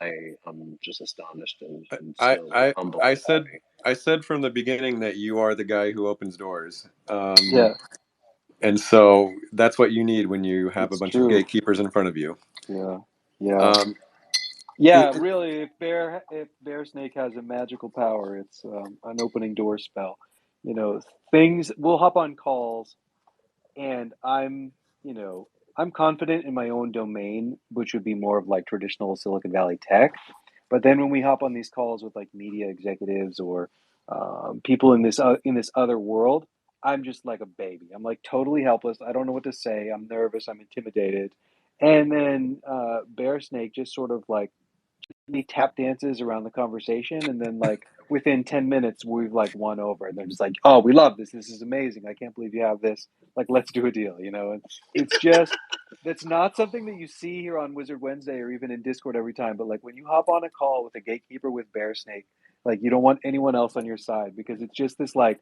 F: I'm just astonished and
B: I
F: so like
B: I
F: humbled
B: I
F: and
B: said
F: happy.
B: I said from the beginning that you are the guy who opens doors.
C: Yeah,
B: And so that's what you need when you have a
C: it's
B: bunch of
C: true.
B: gatekeepers in front of you.
C: Yeah, yeah,
B: um
C: yeah.
B: it,
C: Really, if Bear Snake has a magical power, it's an opening door spell. you know, things. We'll hop on calls, and I'm confident in my own domain, which would be more of like traditional Silicon Valley tech. But then when we hop on these calls with like media executives or people in this other world, I'm just like a baby. I'm like totally helpless. I don't know what to say. I'm nervous. I'm intimidated. And then Bear Snake just sort of like he tap dances around the conversation, and then like within 10 minutes we've like won over, and they're just like, oh, we love this is amazing, I can't believe you have this, like let's do a deal, and it's just that's not something that you see here on Wizard Wednesday or even in Discord every time. But like when you hop on a call with a gatekeeper with Bear Snake, like you don't want anyone else on your side, because it's just this like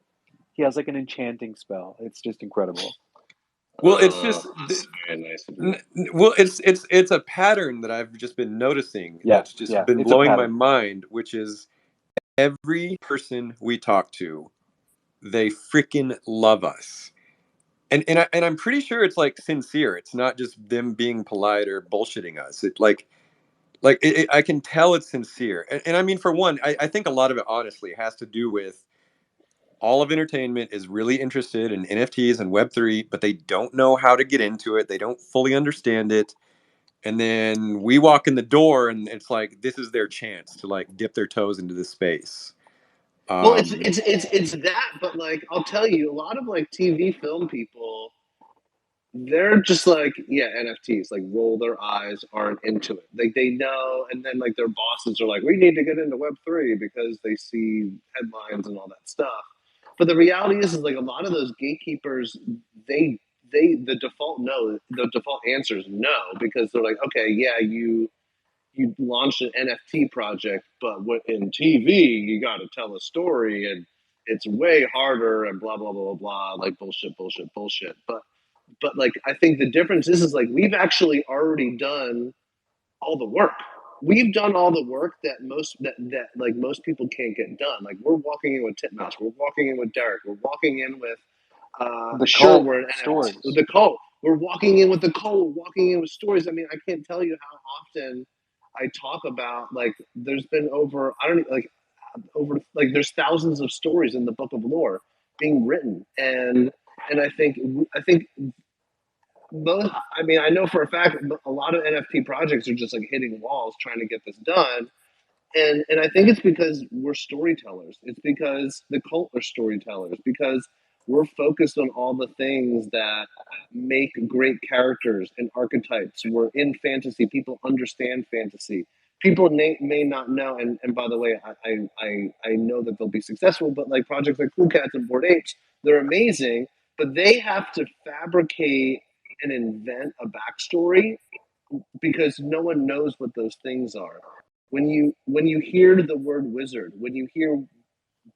C: he has like an enchanting spell. It's just incredible.
B: Well, it's just
F: That's very nice of you.
B: well, it's a pattern that I've just been noticing that's just
C: Yeah,
B: been
C: it's a
B: blowing my
C: pattern.
B: mind, which is every person we talk to, they freaking love us. And I'm pretty sure it's like sincere. It's not just them being polite or bullshitting us. It I can tell it's sincere. And I mean, for one, I think a lot of it honestly has to do with all of entertainment is really interested in NFTs and Web3, but they don't know how to get into it. They don't fully understand it. And then we walk in the door and it's like this is their chance to like dip their toes into this space.
F: Well, it's
B: Um,
F: it's it's it's that, but like I'll tell you, a lot of like TV film people, they're just like, yeah, NFTs, like roll their eyes, aren't into it. Like they know, and then like their bosses are like, we need to get into Web3 because they see headlines and all that stuff. But the reality is like a lot of those gatekeepers, they the default no, the default answer is no, because they're like, okay, yeah, you launched an NFT project, but in TV you got to tell a story, and it's way harder, and blah blah blah blah blah, like bullshit, bullshit, bullshit. But like I think the difference is like we've actually already done all the work. We've done all the work that like most people can't get done. Like we're walking in with Titmouse, we're walking in with Derek, we're walking in with
C: The
F: sure
C: cult
F: we're an NFT with
C: stories.
F: the cult. We're walking in with the cult, we're walking in with stories. I mean, I can't tell you how often I talk about like there's been over I don't like over like there's thousands of stories in the book of lore being written, and I think most, I mean, I know for a fact a lot of NFT projects are just like hitting walls trying to get this done. And I think it's because we're storytellers. It's because the cult are storytellers, because we're focused on all the things that make great characters and archetypes. We're in fantasy. People understand fantasy. People may not know, and by the way, I know that they'll be successful, but like projects like Cool Cats and Bored Apes, they're amazing, but they have to fabricate and invent a backstory because no one knows what those things are. When you hear the word wizard, when you hear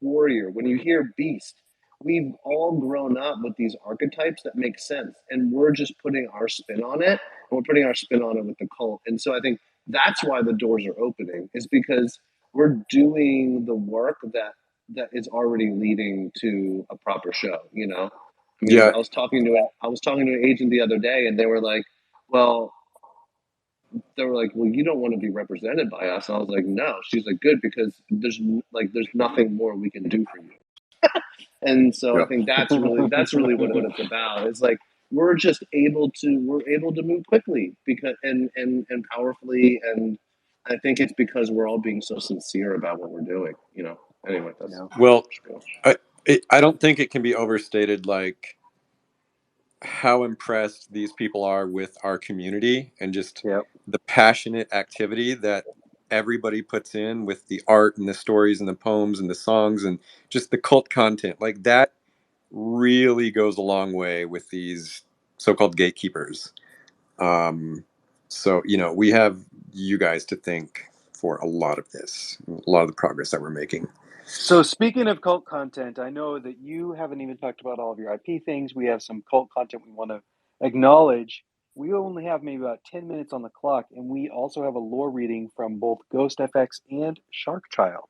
F: warrior, when you hear beast, we've all grown up with these archetypes that make sense, and we're just putting our spin on it. And we're putting our spin on it with the cult, and so I think that's why the doors are opening, is because we're doing the work that is already leading to a proper show. I mean,
B: yeah,
F: I was talking to an agent the other day, and well, they were like, well, you don't want to be represented by us. And I was like, no. She's like, good, because there's nothing more we can do for you. And so I
B: yeah.
F: think that's really what it's about. It's like we're able to move quickly because and powerfully, and I think it's because we're all being so sincere about what we're doing. Anyway, that's
C: Yeah.
B: Well,
F: spiel.
B: I don't think it can be overstated, like how impressed these people are with our community and just
C: Yep.
B: the passionate activity that everybody puts in with the art and the stories and the poems and the songs and just the cult content. Like that really goes a long way with these so-called gatekeepers. So, we have you guys to thank for a lot of this, a lot of the progress that we're making.
C: So speaking of cult content, I know that you haven't even talked about all of your IP things. We have some cult content we want to acknowledge. We only have maybe about 10 minutes on the clock, and we also have a lore reading from both Ghost FX and Shark Child.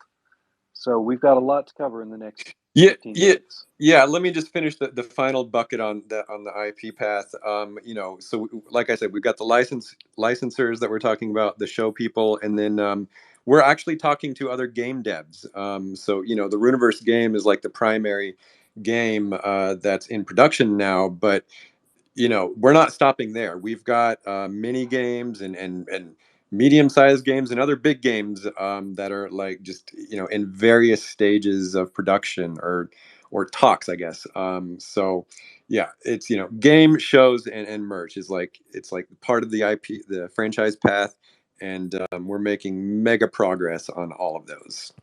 C: So we've got a lot to cover in the next
B: Yeah,
C: 15
B: yeah,
C: minutes.
B: yeah. Let me just finish the final bucket on the IP path. So like I said, we've got the licensors that we're talking about, the show people, and then we're actually talking to other game devs. So the Runiverse Game is like the primary game that's in production now, but we're not stopping there. We've got mini games and medium-sized games and other big games that are like just in various stages of production or talks, I guess. So yeah, it's game shows and merch is like it's like part of the IP, the franchise path, and we're making mega progress on all of those.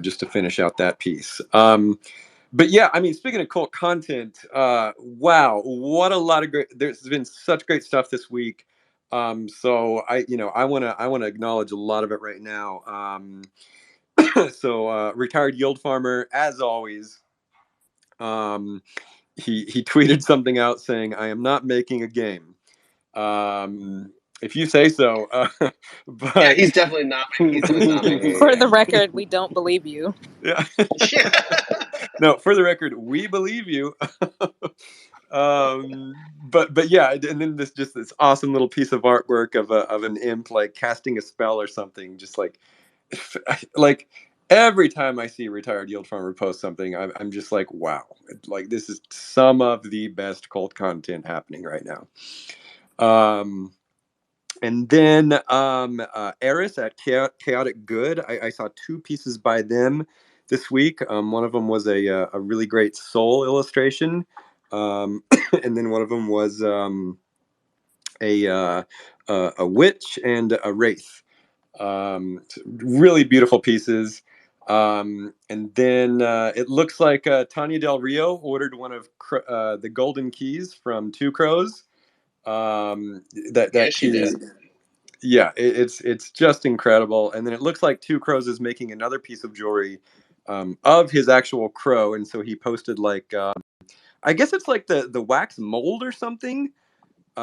B: Just to finish out that piece. But yeah, I mean, speaking of cult content, wow, what a lot of great! There's been such great stuff this week. So I wanna acknowledge a lot of it right now. So retired yield farmer, as always, um, he tweeted something out saying, "I am not making a game." If you say so,
F: Yeah,
B: but
F: he's definitely not. He's definitely not making
D: For
F: a
D: the
F: game.
D: record, we don't believe you.
B: yeah.
F: Yeah.
B: No, for the record, we believe you. But yeah, and then this awesome little piece of artwork of an imp like casting a spell or something, just like every time I see a retired yield farmer post something, I'm just like, wow, like this is some of the best cult content happening right now. And then Eris at Chaotic Good, I saw two pieces by them this week. One of them was a really great soul illustration, and then one of them was a witch and a wraith. Really beautiful pieces. And then it looks like Tanya Del Rio ordered one of the golden keys from Two Crows. That
F: Yeah,
B: that
F: she
B: key
F: did.
B: is, yeah, it's just incredible. And then it looks like Two Crows is making another piece of jewelry of his actual crow, and so he posted like I guess it's like the wax mold or something.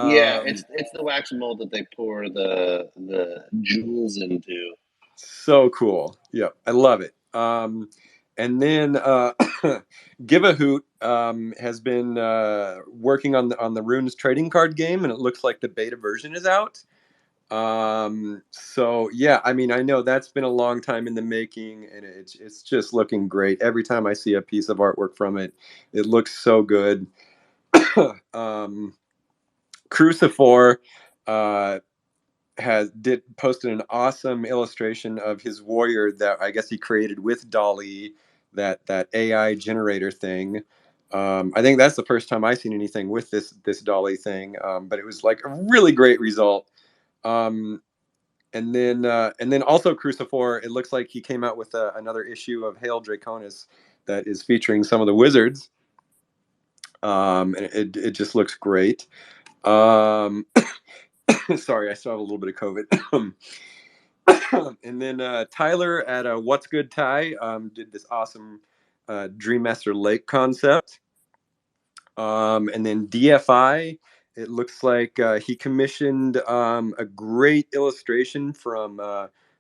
F: Yeah,
B: Um,
F: it's the wax mold that they pour the jewels into.
B: so cool. Yeah, I love it. And then Give a Hoot has been working on the Runes trading card game, and it looks like the beta version is out. So yeah, I mean, I know that's been a long time in the making, and it's just looking great. Every time I see a piece of artwork from it, it looks so good. Crucifor uh, posted an awesome illustration of his warrior that I guess he created with Dolly, that AI generator thing. I think that's the first time I've seen anything with this Dolly thing, but it was like a really great result. Um, and then also Crucifor, it looks like he came out with another issue of Hail Draconis that is featuring some of the wizards. And it just looks great. Um, sorry, I still have a little bit of COVID. And then Tyler at What's Good Ty did this awesome Dream Master Lake concept. And then DFI, it looks like he commissioned a great illustration from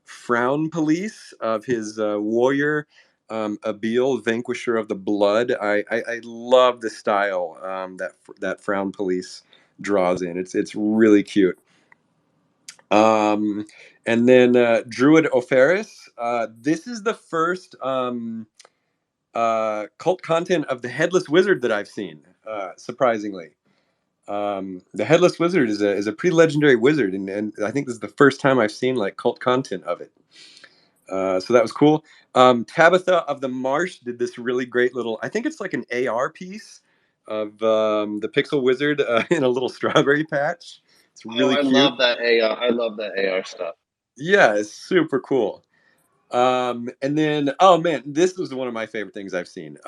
B: Frown Police of his warrior, Abil, Vanquisher of the Blood. I love the style that Frown Police draws in. It's really cute. And then Druid Oferis. This is the first cult content of the Headless Wizard that I've seen. Surprisingly, the Headless Wizard is a pretty legendary wizard, and I think this is the first time I've seen like cult content of it. So that was cool. Tabitha of the Marsh did this really great little. I think it's like an AR piece of the Pixel Wizard in a little strawberry patch. It's
F: Oh,
B: really
F: I
B: cute.
F: love that AR. I love that AR stuff.
B: Yeah, it's super cool. And then, oh man, this was one of my favorite things I've seen.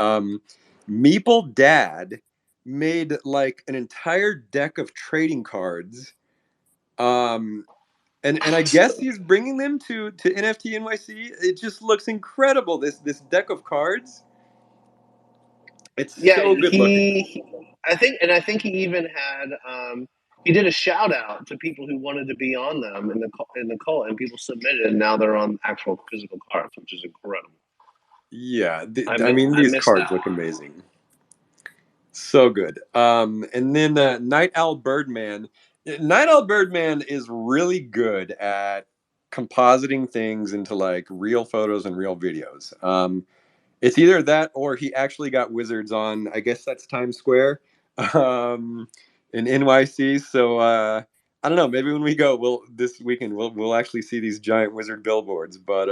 B: Meeple Dad made like an entire deck of trading cards. Um, and I guess he's bringing them to NFT NYC. It just looks incredible. This deck of cards. It's
F: Yeah,
B: so good looking.
F: I think he even had he did a shout out to people who wanted to be on them in the cult, and people submitted, and now they're on actual physical cards, which is incredible.
B: Yeah, I
F: I
B: mean these
F: missed
B: cards
F: that.
B: look amazing. So good. And then Night Owl Birdman. Night Owl Birdman is really good at compositing things into like real photos and real videos. It's either that or he actually got wizards on, I guess that's Times Square, in NYC. So I don't know. Maybe when we go, this weekend we'll actually see these giant wizard billboards. But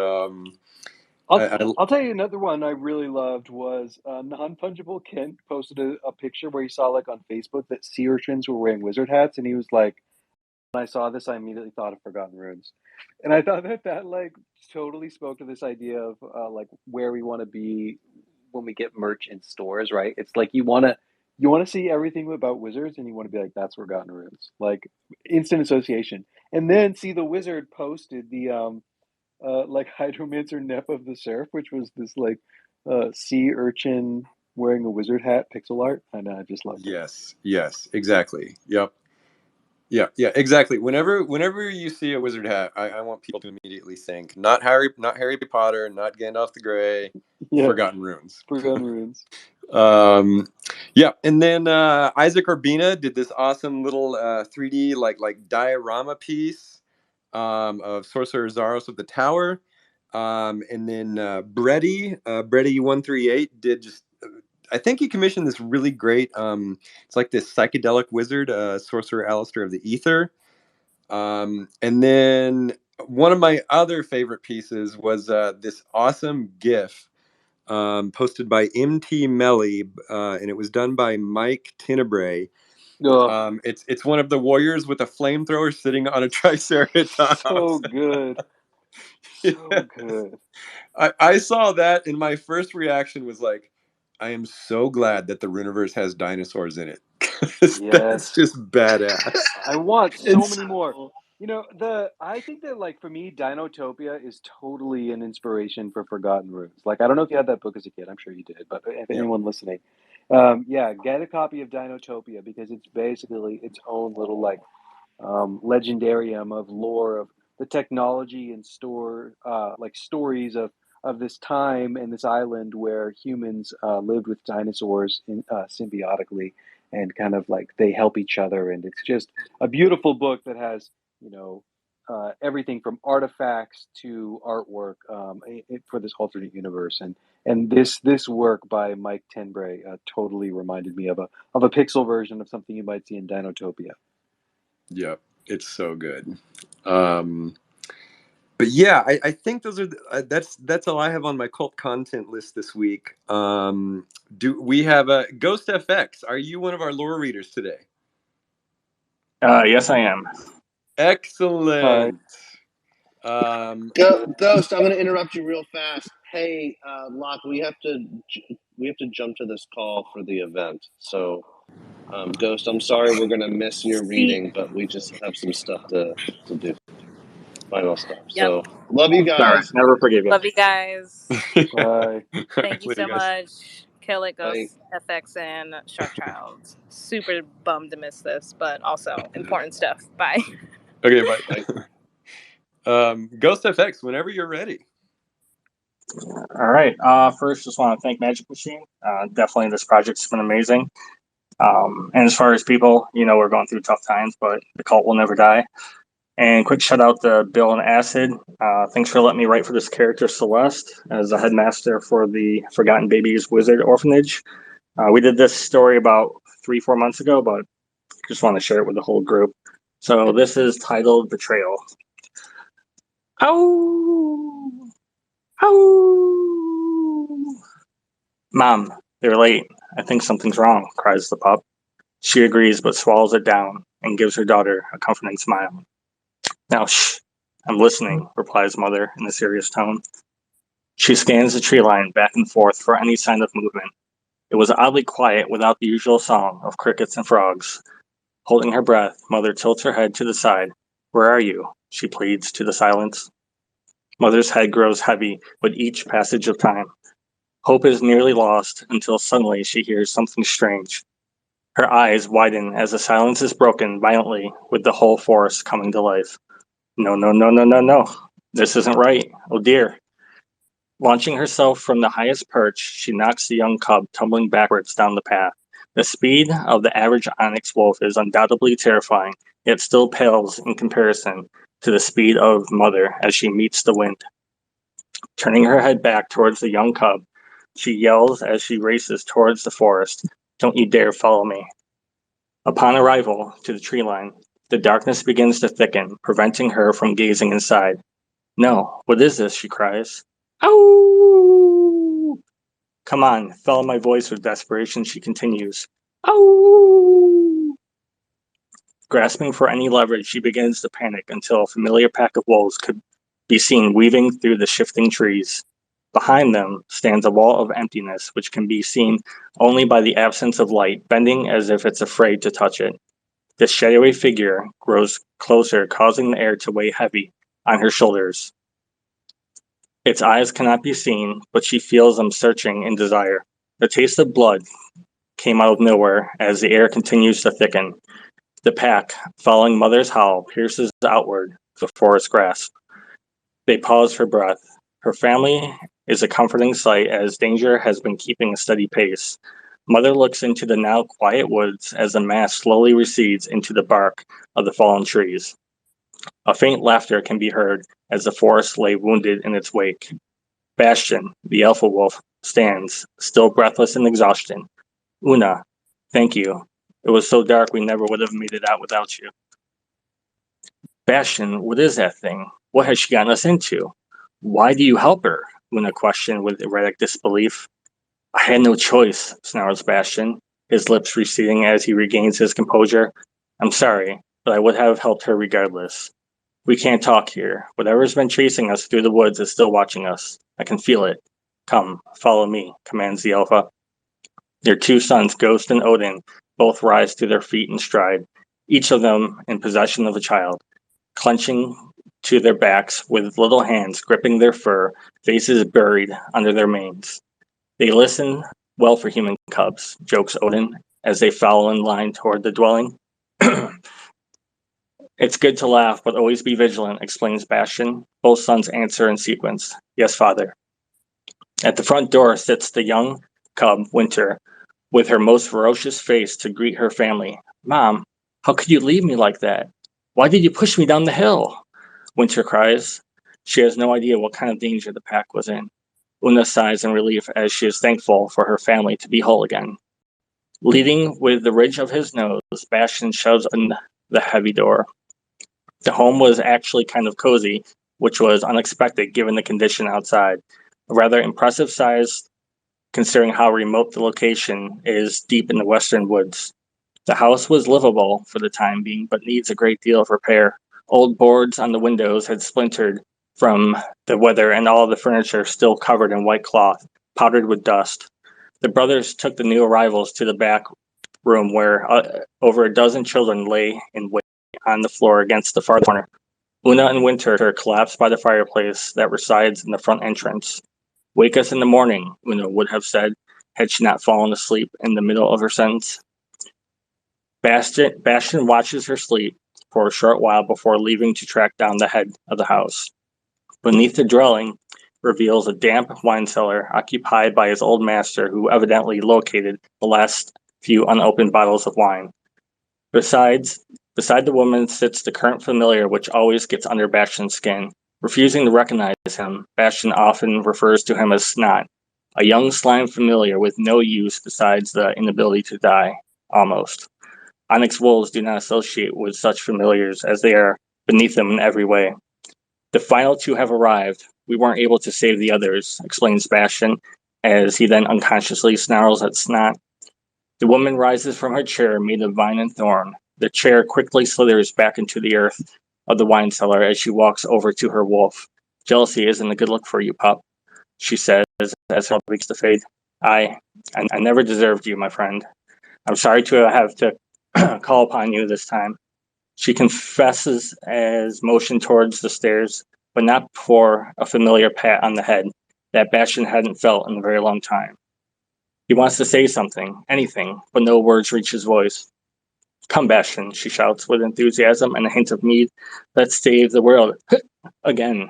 C: I'll tell you another one I really loved was Non-Fungible Kent posted a picture where he saw like on Facebook that sea urchins were wearing wizard hats, and he was like, when I saw this, I immediately thought of Forgotten Runes, and I thought that like totally spoke to this idea of like where we want to be when we get merch in stores, right? It's like you want to see everything about wizards, and you want to be like, that's Forgotten Runes, like instant association, and then see the wizard posted the like Hydromancer Nep of the Surf, which was this like sea urchin wearing a wizard hat pixel art. I know, I just loved it.
B: yes, exactly. Yep. Yeah, exactly. Whenever you see a wizard hat, I want people to immediately think not Harry Potter, not Gandalf the Grey,
C: Yeah,
B: Forgotten Runes.
C: Forgotten Runes.
B: Yeah, and then Isaac Urbina did this awesome little 3D like diorama piece of Sorcerer Zaros of the Tower, and then Breddy 138 did just. I think he commissioned this really great. It's like this psychedelic wizard, Sorcerer Alistair of the Ether. And then one of my other favorite pieces was this awesome GIF posted by MT Melly, and it was done by Mike Tinebray.
C: Oh,
B: It's one of the warriors with a flamethrower sitting on a triceratops.
C: so good. So good.
B: I saw that, and my first reaction was like, I am so glad that the Runiverse has dinosaurs in it. That's
C: Yes.
B: just badass.
C: I want so
F: It's
C: many more. You know, I think that like for me, Dinotopia is totally an inspiration for Forgotten Runes. Like I don't know if you had that book as a kid. I'm sure you did, but if
B: Yeah.
C: anyone listening, yeah, get a copy of Dinotopia because it's basically its own little like legendarium of lore of the technology and like stories of this time and this island where humans lived with dinosaurs symbiotically and kind of like they help each other, and it's just a beautiful book that has you know everything from artifacts to artwork for this alternate universe, and this work by Mike Tenbray totally reminded me of a pixel version of something you might see in Dinotopia.
B: Yep, it's so good. But yeah, I think those are that's all I have on my cult content list this week. Do we have a Ghost FX? Are you one of our lore readers today?
H: Yes, I am.
B: Excellent.
F: Ghost. I'm going to interrupt you real fast. Hey, Locke, we have to jump to this call for the event. So, Ghost, I'm sorry we're going to miss your reading, but we just have some stuff to do. Final stuff.
D: Yep.
F: So, love you
H: Sorry,
F: guys.
H: never forgive you.
D: Love you guys.
C: Bye.
D: Thank you
B: Later,
D: so
B: guys.
D: much. Kill It,
F: Bye.
D: Ghost, FX, and Shark Child. Super bummed to miss this, but also important stuff. Bye.
B: Okay, bye. Ghost FX, whenever you're ready.
H: All right. First, just want to thank Magic Machine. Definitely, this project's been amazing. And as far as people, we're going through tough times, but the cult will never die. And quick shout out to Bill and Acid. Thanks for letting me write for this character, Celeste, as a headmaster for the Forgotten Babies Wizard Orphanage. We did this story about 3-4 months ago, but just want to share it with the whole group. So this is titled Betrayal. Ow! Ow! Mom, they're late. I think something's wrong, cries the pup. She agrees but swallows it down and gives her daughter a comforting smile. Now, shh, I'm listening, replies Mother in a serious tone. She scans the tree line back and forth for any sign of movement. It was oddly quiet without the usual song of crickets and frogs. Holding her breath, Mother tilts her head to the side. Where are you? She pleads to the silence. Mother's head grows heavy with each passage of time. Hope is nearly lost until suddenly she hears something strange. Her eyes widen as the silence is broken violently with the whole forest coming to life. No, no, no, no, no, no. This isn't right. Oh dear. Launching herself from the highest perch, she knocks the young cub tumbling backwards down the path. The speed of the average onyx wolf is undoubtedly terrifying, yet still pales in comparison to the speed of Mother as she meets the wind. Turning her head back towards the young cub, she yells as she races towards the forest. Don't you dare follow me. Upon arrival to the tree line, the darkness begins to thicken, preventing her from gazing inside. No, what is this? She cries. Ow! Come on, follow my voice with desperation, she continues. Ow! Grasping for any leverage, she begins to panic until a familiar pack of wolves could be seen weaving through the shifting trees. Behind them stands a wall of emptiness, which can be seen only by the absence of light, bending as if it's afraid to touch it. This shadowy figure grows closer, causing the air to weigh heavy on her shoulders. Its eyes cannot be seen, but she feels them searching in desire. The taste of blood came out of nowhere as the air continues to thicken. The pack, following Mother's howl, pierces outward the forest grasp. They pause for breath. Her family is a comforting sight as danger has been keeping a steady pace. Mother looks into the now quiet woods as the mass slowly recedes into the bark of the fallen trees. A faint laughter can be heard as the forest lay wounded in its wake. Bastion, the alpha wolf, stands, still breathless in exhaustion. Una, thank you. It was so dark we never would have made it out without you. Bastion, what is that thing? What has she gotten us into? Why do you help her? Una questioned with erratic disbelief. I had no choice, snarls Bastion, his lips receding as he regains his composure. I'm sorry, but I would have helped her regardless. We can't talk here. Whatever's been chasing us through the woods is still watching us. I can feel it. Come, follow me, commands the Alpha. Their two sons, Ghost and Odin, both rise to their feet in stride, each of them in possession of a child, clenching to their backs with little hands gripping their fur, faces buried under their manes. They listen well for human cubs, jokes Odin, as they follow in line toward the dwelling. It's good to laugh, but always be vigilant, explains Bastion. Both sons answer in sequence. Yes, father. At the front door sits the young cub, Winter, with her most ferocious face to greet her family. Mom, how could you leave me like that? Why did you push me down the hill? Winter cries. She has no idea what kind of danger the pack was in. Una sighs in relief as she is thankful for her family to be whole again. Leading with the ridge of his nose, Bastion shoves in the heavy door. The home was actually kind of cozy, which was unexpected given the condition outside. A rather impressive size considering how remote the location is deep in the western woods. The house was livable for the time being, but needs a great deal of repair. Old boards on the windows had splintered from the weather, and all of the furniture still covered in white cloth, powdered with dust. The brothers took the new arrivals to the back room where over a dozen children lay in wait on the floor against the far corner. Una and Winter collapsed by the fireplace that resides in the front entrance. Wake us in the morning, Una would have said, had she not fallen asleep in the middle of her sentence. Bastion watches her sleep for a short while before leaving to track down the head of the house. Beneath the dwelling reveals a damp wine cellar occupied by his old master, who evidently located the last few unopened bottles of wine. Beside the woman sits the current familiar, which always gets under Bastion's skin. Refusing to recognize him, Bastion often refers to him as Snot, a young slime familiar with no use besides the inability to die, almost. Onyx wolves do not associate with such familiars as they are beneath them in every way. The final two have arrived. We weren't able to save the others, explains Bastion, as he then unconsciously snarls at Snot. The woman rises from her chair made of vine and thorn. The chair quickly slithers back into the earth of the wine cellar as she walks over to her wolf. Jealousy isn't a good look for you, pup, she says as her begins to fade. I never deserved you, my friend. I'm sorry to have to call upon you this time. She confesses as motion towards the stairs, but not for a familiar pat on the head that Bastion hadn't felt in a very long time. He wants to say something, anything, but no words reach his voice. Come, Bastion, she shouts with enthusiasm and a hint of mead. Let's save the world. Again.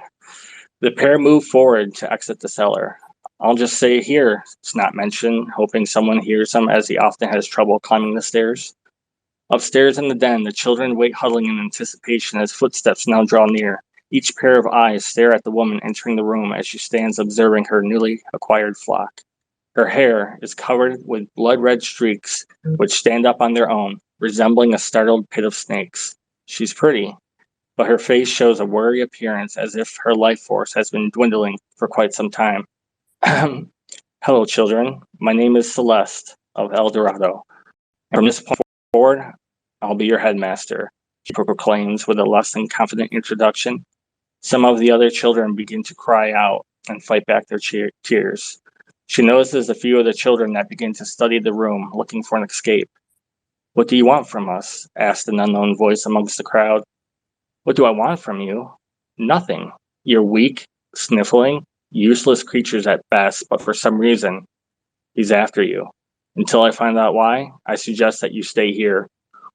H: The pair move forward to exit the cellar. I'll just say here, Snot mentioned, hoping someone hears him as he often has trouble climbing the stairs. Upstairs in the den, the children wait huddling in anticipation as footsteps now draw near. Each pair of eyes stare at the woman entering the room as she stands observing her newly acquired flock. Her hair is covered with blood-red streaks, which stand up on their own, resembling a startled pit of snakes. She's pretty, but her face shows a weary appearance as if her life force has been dwindling for quite some time. Hello, children. My name is Celeste of El Dorado. From this point forward, I'll be your headmaster, she proclaims with a less than confident introduction. Some of the other children begin to cry out and fight back their tears. She notices a few of the children that begin to study the room, looking for an escape. What do you want from us? Asked an unknown voice amongst the crowd. What do I want from you? Nothing. You're weak, sniffling, useless creatures at best, but for some reason, he's after you. Until I find out why, I suggest that you stay here,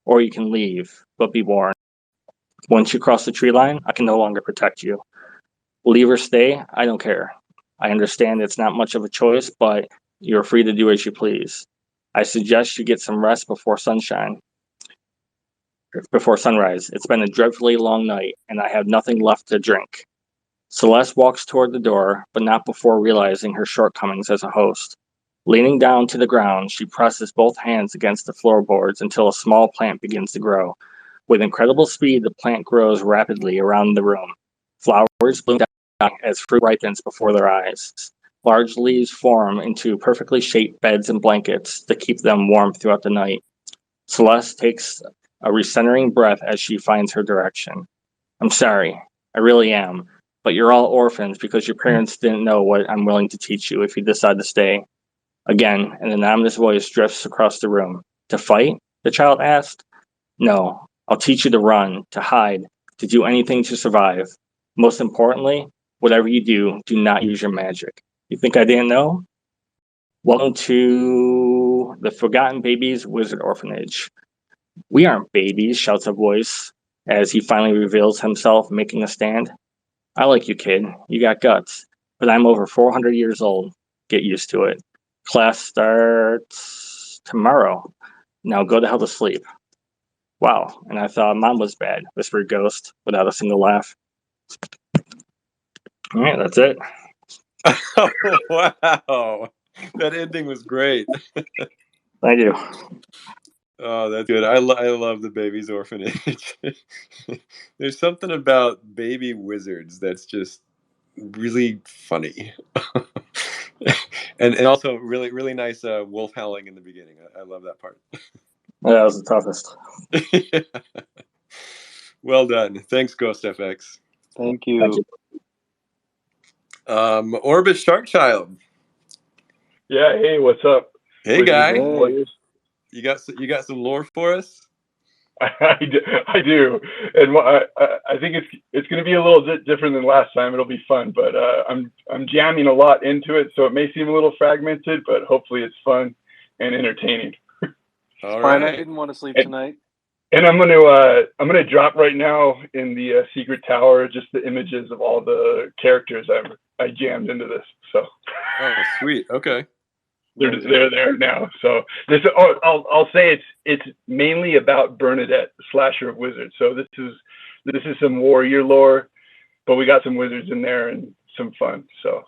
H: or you can leave, but be warned. Once you cross the tree line, I can no longer protect you. Leave or stay, I don't care. I understand it's not much of a choice, but you're free to do as you please. I suggest you get some rest before sunrise. It's been a dreadfully long night, and I have nothing left to drink. Celeste walks toward the door, but not before realizing her shortcomings as a host. Leaning down to the ground, she presses both hands against the floorboards until a small plant begins to grow. With incredible speed, the plant grows rapidly around the room. Flowers bloom down as fruit ripens before their eyes. Large leaves form into perfectly shaped beds and blankets to keep them warm throughout the night. Celeste takes a recentering breath as she finds her direction. I'm sorry, I really am, but you're all orphans because your parents didn't know what I'm willing to teach you if you decide to stay. Again, an ominous voice drifts across the room. To fight? The child asked. No, I'll teach you to run, to hide, to do anything to survive. Most importantly, whatever you do, do not use your magic. You think I didn't know? Welcome to the Forgotten Babies Wizard Orphanage. We aren't babies, shouts a voice as he finally reveals himself, making a stand. I like you, kid. You got guts. But I'm over 400 years old. Get used to it. Class starts tomorrow. Now go to hell to sleep. Wow, and I thought Mom was bad, whispered Ghost, without a single laugh. All right, that's it.
B: Oh, wow. That ending was great.
H: Thank you.
B: Oh, that's good. I love the Baby's Orphanage. There's something about baby wizards that's just really funny. and also really nice wolf howling in the beginning. I love that part.
H: Yeah, that was the toughest.
B: Well done. Thanks, Ghost FX.
C: Thank you.
B: Orbit Shark Child.
I: Yeah, hey, what's up?
B: Hey, guy.
C: Hey.
B: You got some lore for us?
I: I do, and I think it's going to be a little bit different than last time. It'll be fun, but I'm jamming a lot into it, so it may seem a little fragmented, but hopefully it's fun and entertaining.
B: All
C: Fine,
B: right.
C: I didn't want to sleep tonight.
I: And I'm gonna drop right now in the secret tower just the images of all the characters I jammed into this. So.
B: Oh, sweet. Okay.
I: They're there now. So this, I'll say it's mainly about Bernadette, Slasher of Wizards. So this is some warrior lore, but we got some wizards in there and some fun. So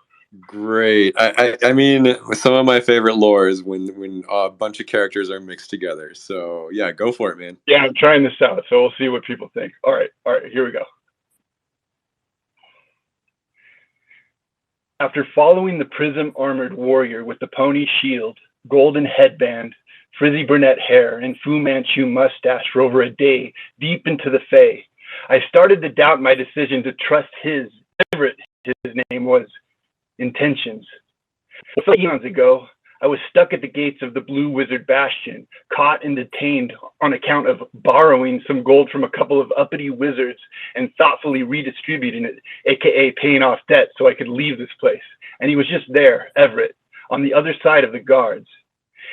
B: great. I mean, some of my favorite lore is when a bunch of characters are mixed together. So yeah, go for it, man.
I: Yeah, I'm trying this out. So we'll see what people think. All right, here we go. After following the prism-armored warrior with the pony shield, golden headband, frizzy brunette hair, and Fu Manchu mustache for over a day deep into the Fae, I started to doubt my decision to trust whatever his name was, intentions. Eons ago, I was stuck at the gates of the Blue Wizard Bastion, caught and detained on account of borrowing some gold from a couple of uppity wizards and thoughtfully redistributing it, aka paying off debt so I could leave this place. And he was just there, Everett, on the other side of the guards.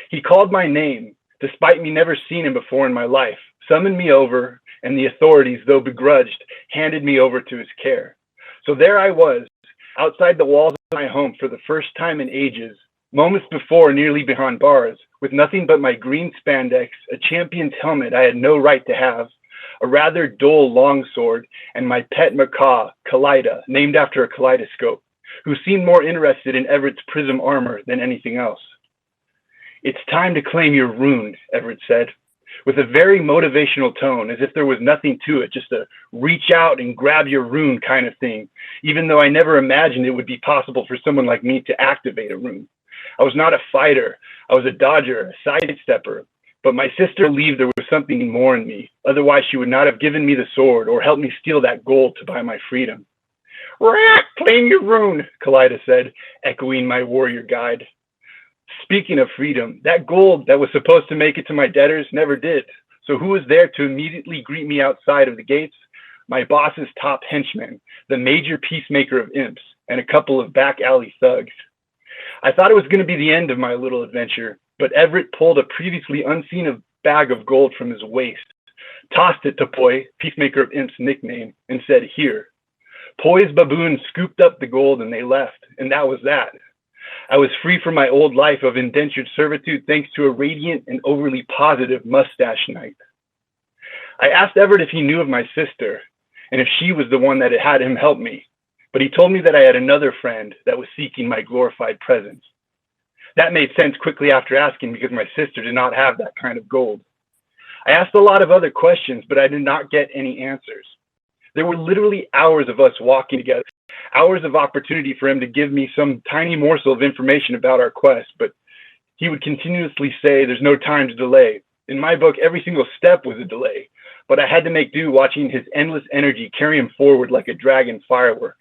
I: He called my name, despite me never seeing him before in my life, summoned me over, and the authorities, though begrudged, handed me over to his care. So there I was, outside the walls of my home for the first time in ages, moments before nearly behind bars, with nothing but my green spandex, a champion's helmet I had no right to have, a rather dull longsword, and my pet macaw, Kaleida, named after a kaleidoscope, who seemed more interested in Everett's prism armor than anything else. "It's time to claim your rune," Everett said, with a very motivational tone, as if there was nothing to it, just a reach out and grab your rune kind of thing, even though I never imagined it would be possible for someone like me to activate a rune. I was not a fighter. I was a dodger, a sidestepper. But my sister believed there was something more in me. Otherwise, she would not have given me the sword or helped me steal that gold to buy my freedom. "Rat, claim your rune," Kalida said, echoing my warrior guide. Speaking of freedom, that gold that was supposed to make it to my debtors never did. So who was there to immediately greet me outside of the gates? My boss's top henchman, the major peacemaker of imps, and a couple of back alley thugs. I thought it was going to be the end of my little adventure, but Everett pulled a previously unseen bag of gold from his waist, tossed it to Poi, peacemaker of imp's nickname, and said, "Here." Poi's baboon scooped up the gold and they left, and that was that. I was free from my old life of indentured servitude thanks to a radiant and overly positive mustache knight. I asked Everett if he knew of my sister and if she was the one that had him help me, but he told me that I had another friend that was seeking my glorified presence. That made sense quickly after asking because my sister did not have that kind of gold. I asked a lot of other questions, but I did not get any answers. There were literally hours of us walking together, hours of opportunity for him to give me some tiny morsel of information about our quest, but he would continuously say, "There's no time to delay." In my book, every single step was a delay, but I had to make do watching his endless energy carry him forward like a dragon firework.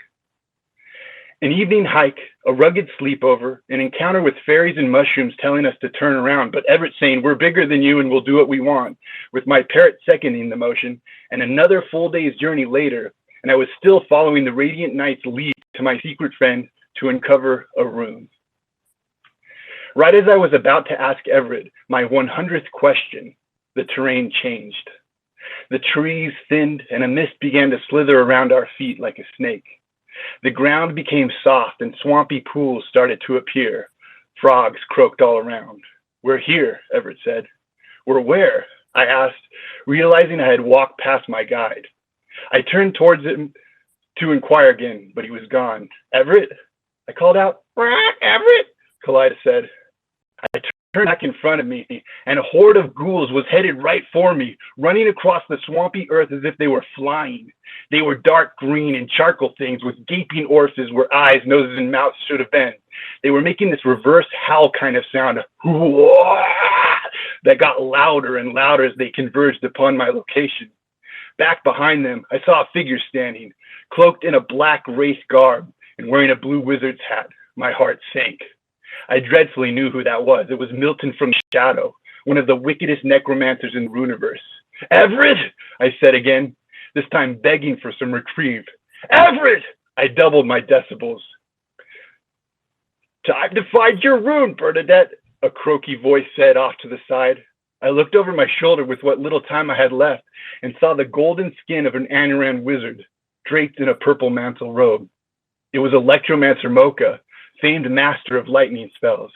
I: An evening hike, a rugged sleepover, an encounter with fairies and mushrooms telling us to turn around, but Everett saying, "We're bigger than you and we'll do what we want," with my parrot seconding the motion, and another full day's journey later, and I was still following the Radiant Knight's lead to my secret friend to uncover a rune. Right as I was about to ask Everett my 100th question, the terrain changed. The trees thinned and a mist began to slither around our feet like a snake. The ground became soft and swampy pools started to appear. Frogs croaked all around. "We're here," Everett said. "We're where?" I asked, realizing I had walked past my guide. I turned towards him to inquire again, but he was gone. "Everett?" I called out. "Everett?" Kalida said. I turned back in front of me, and a horde of ghouls was headed right for me, running across the swampy earth as if they were flying. They were dark green and charcoal things with gaping orifices where eyes, noses, and mouths should have been. They were making this reverse howl kind of sound that got louder and louder as they converged upon my location. Back behind them, I saw a figure standing, cloaked in a black wraith garb and wearing a blue wizard's hat. My heart sank. I dreadfully knew who that was. It was Milton from Shadow, one of the wickedest necromancers in the Runiverse. "Everett!" I said again, this time begging for some reprieve. "Everett!" I doubled my decibels. "Time to find your rune, Bernadette," a croaky voice said off to the side. I looked over my shoulder with what little time I had left and saw the golden skin of an Anoran wizard draped in a purple mantle robe. It was Electromancer Mocha, famed master of lightning spells.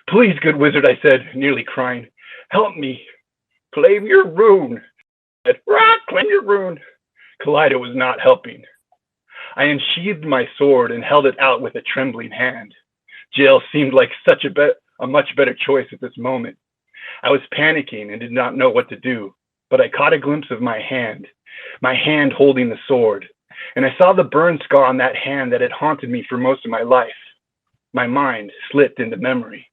I: "Please, good wizard," I said, nearly crying. "Help me. Claim your rune." I said, "Claim your rune." Kalida was not helping. I unsheathed my sword and held it out with a trembling hand. Jail seemed like such a much better choice at this moment. I was panicking and did not know what to do, but I caught a glimpse of my hand holding the sword, and I saw the burn scar on that hand that had haunted me for most of my life. My mind slipped into memory.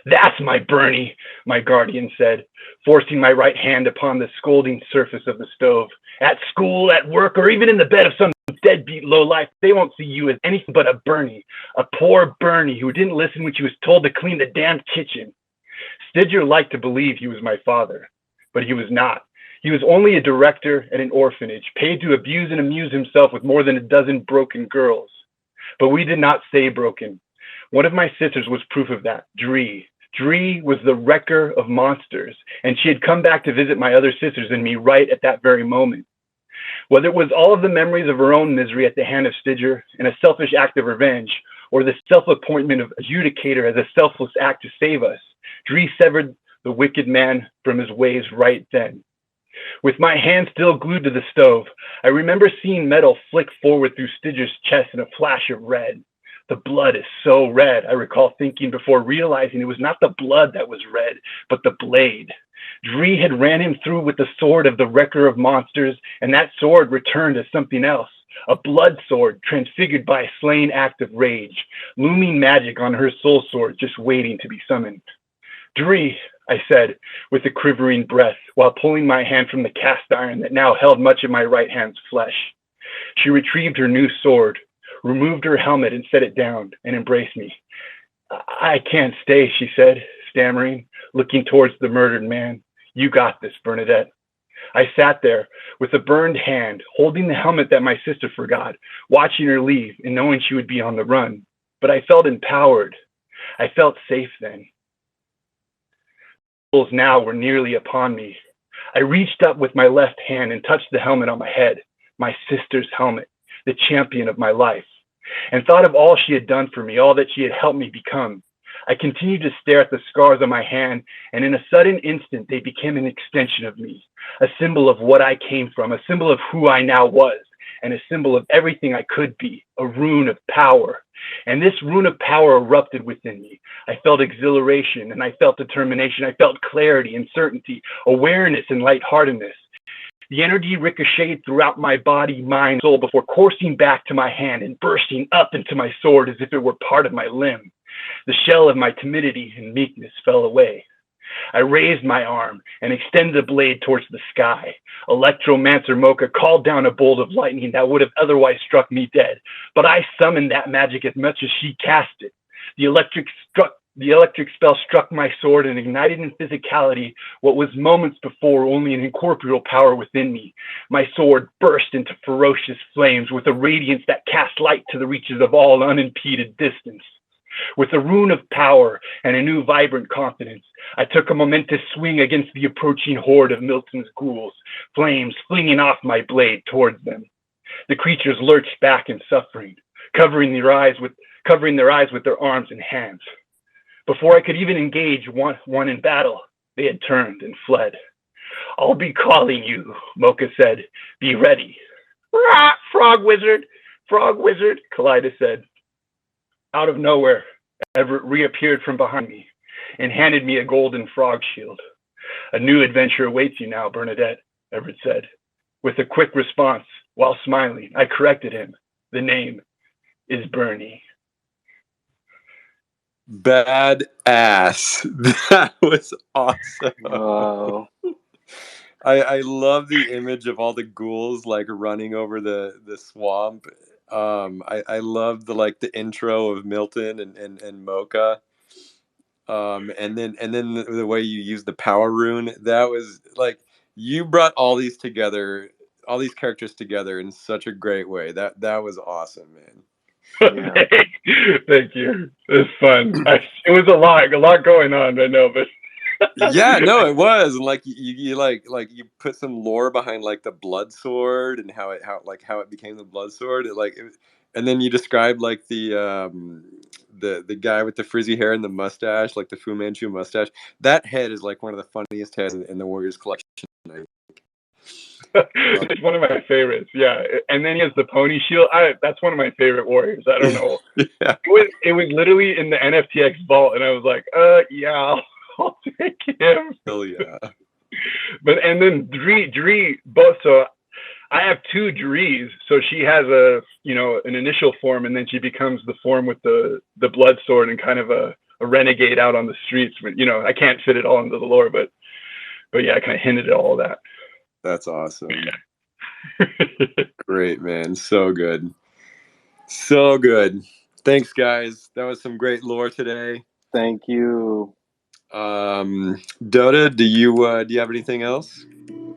I: "That's my Bernie," my guardian said, forcing my right hand upon the scalding surface of the stove. "At school, at work, or even in the bed of some deadbeat lowlife, they won't see you as anything but a Bernie, a poor Bernie who didn't listen when she was told to clean the damn kitchen." Stidger liked to believe he was my father, but he was not. He was only a director at an orphanage, paid to abuse and amuse himself with more than a dozen broken girls. But we did not stay broken. One of my sisters was proof of that, Dree. Dree was the wrecker of monsters, and she had come back to visit my other sisters and me right at that very moment. Whether it was all of the memories of her own misery at the hand of Stidger and a selfish act of revenge, or the self-appointment of adjudicator as a selfless act to save us, Dree severed the wicked man from his ways right then. With my hand still glued to the stove, I remember seeing metal flick forward through Stidger's chest in a flash of red. The blood is so red, I recall thinking before realizing it was not the blood that was red, but the blade. Dree had ran him through with the sword of the wrecker of monsters, and that sword returned as something else. A blood sword transfigured by a slain act of rage, looming magic on her soul sword just waiting to be summoned. Dree, I said, with a quivering breath, while pulling my hand from the cast iron that now held much of my right hand's flesh. She retrieved her new sword, removed her helmet and set it down, and embraced me. I can't stay, she said, stammering, looking towards the murdered man. You got this, Bernadette. I sat there with a burned hand, holding the helmet that my sister forgot, watching her leave and knowing she would be on the run. But I felt empowered. I felt safe then. The bulls now were nearly upon me. I reached up with my left hand and touched the helmet on my head, my sister's helmet, the champion of my life, and thought of all she had done for me, all that she had helped me become. I continued to stare at the scars on my hand, and in a sudden instant, they became an extension of me, a symbol of what I came from, a symbol of who I now was, and a symbol of everything I could be, a rune of power. And this rune of power erupted within me. I felt exhilaration, and I felt determination. I felt clarity and certainty, awareness and lightheartedness. The energy ricocheted throughout my body, mind, soul before coursing back to my hand and bursting up into my sword as if it were part of my limb. The shell of my timidity and meekness fell away. I raised my arm and extended the blade towards the sky. Electromancer Mocha called down a bolt of lightning that would have otherwise struck me dead, but I summoned that magic as much as she cast it. The electric spell struck my sword and ignited in physicality what was moments before only an incorporeal power within me. My sword burst into ferocious flames with a radiance that cast light to the reaches of all unimpeded distance. With a rune of power and a new vibrant confidence, I took a momentous swing against the approaching horde of Milton's ghouls, flames flinging off my blade towards them. The creatures lurched back in suffering, covering their eyes with their arms and hands. Before I could even engage one in battle, they had turned and fled. I'll be calling you, Mocha said. Be ready. Rah, frog wizard, Kaleida said. Out of nowhere, Everett reappeared from behind me and handed me a golden frog shield. A new adventure awaits you now, Bernadette, Everett said. With a quick response, while smiling, I corrected him. The name is Bernie.
B: Badass. That was awesome.
C: Wow.
B: I love the image of all the ghouls like running over the swamp. I love the intro of Milton and Mocha. And then the way you use the power rune, that was like you brought all these characters together in such a great way. That was awesome, man.
C: Yeah.
I: Thank you. It was fun. It was a lot going on. I know, but
B: Yeah, no, it was, and you put some lore behind the blood sword and how it became the blood sword. And then you described the guy with the frizzy hair and the mustache, like the Fu Manchu mustache. That head is one of the funniest heads in the Warriors collection.
I: It's one of my favorites. Yeah, and then he has the pony shield. That's one of my favorite Warriors. I don't know.
B: Yeah.
I: It was literally in the NFTX vault, and I was like, yeah, I'll take him.
B: Hell yeah.
I: And then Dree both. So I have two Drees. So she has an initial form, and then she becomes the form with the blood sword and kind of a renegade out on the streets. But I can't fit it all into the lore, but yeah, I kind of hinted at all that.
B: That's awesome. Great, man. So good. So good. Thanks, guys. That was some great lore today.
C: Thank you.
B: Dota, do you have anything else?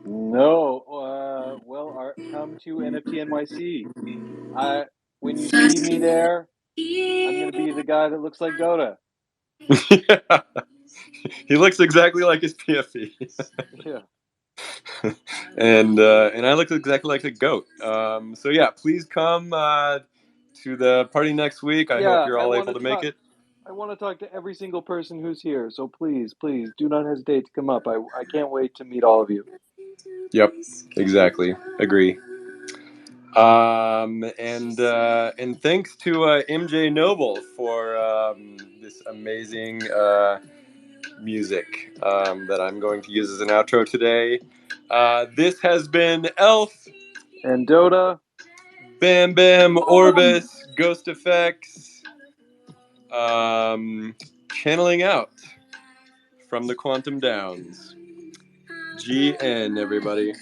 C: No. Come to NFTNYC. When you see me there, I'm going to be the guy that looks like Dota.
B: Yeah. He looks exactly like his PFP.
C: Yeah.
B: And I look exactly like a goat. So yeah, please come to the party next week. I hope you're all able to make it.
C: I want to talk to every single person who's here. So please do not hesitate to come up. I can't wait to meet all of you.
B: Yep, exactly. Agree. And thanks to MJ Noble for this amazing music that I'm going to use as an outro today. This has been Elf
C: And Dota.
B: Bam Bam Orbis Ghost Effects channeling out from the Quantum Downs. GN, everybody.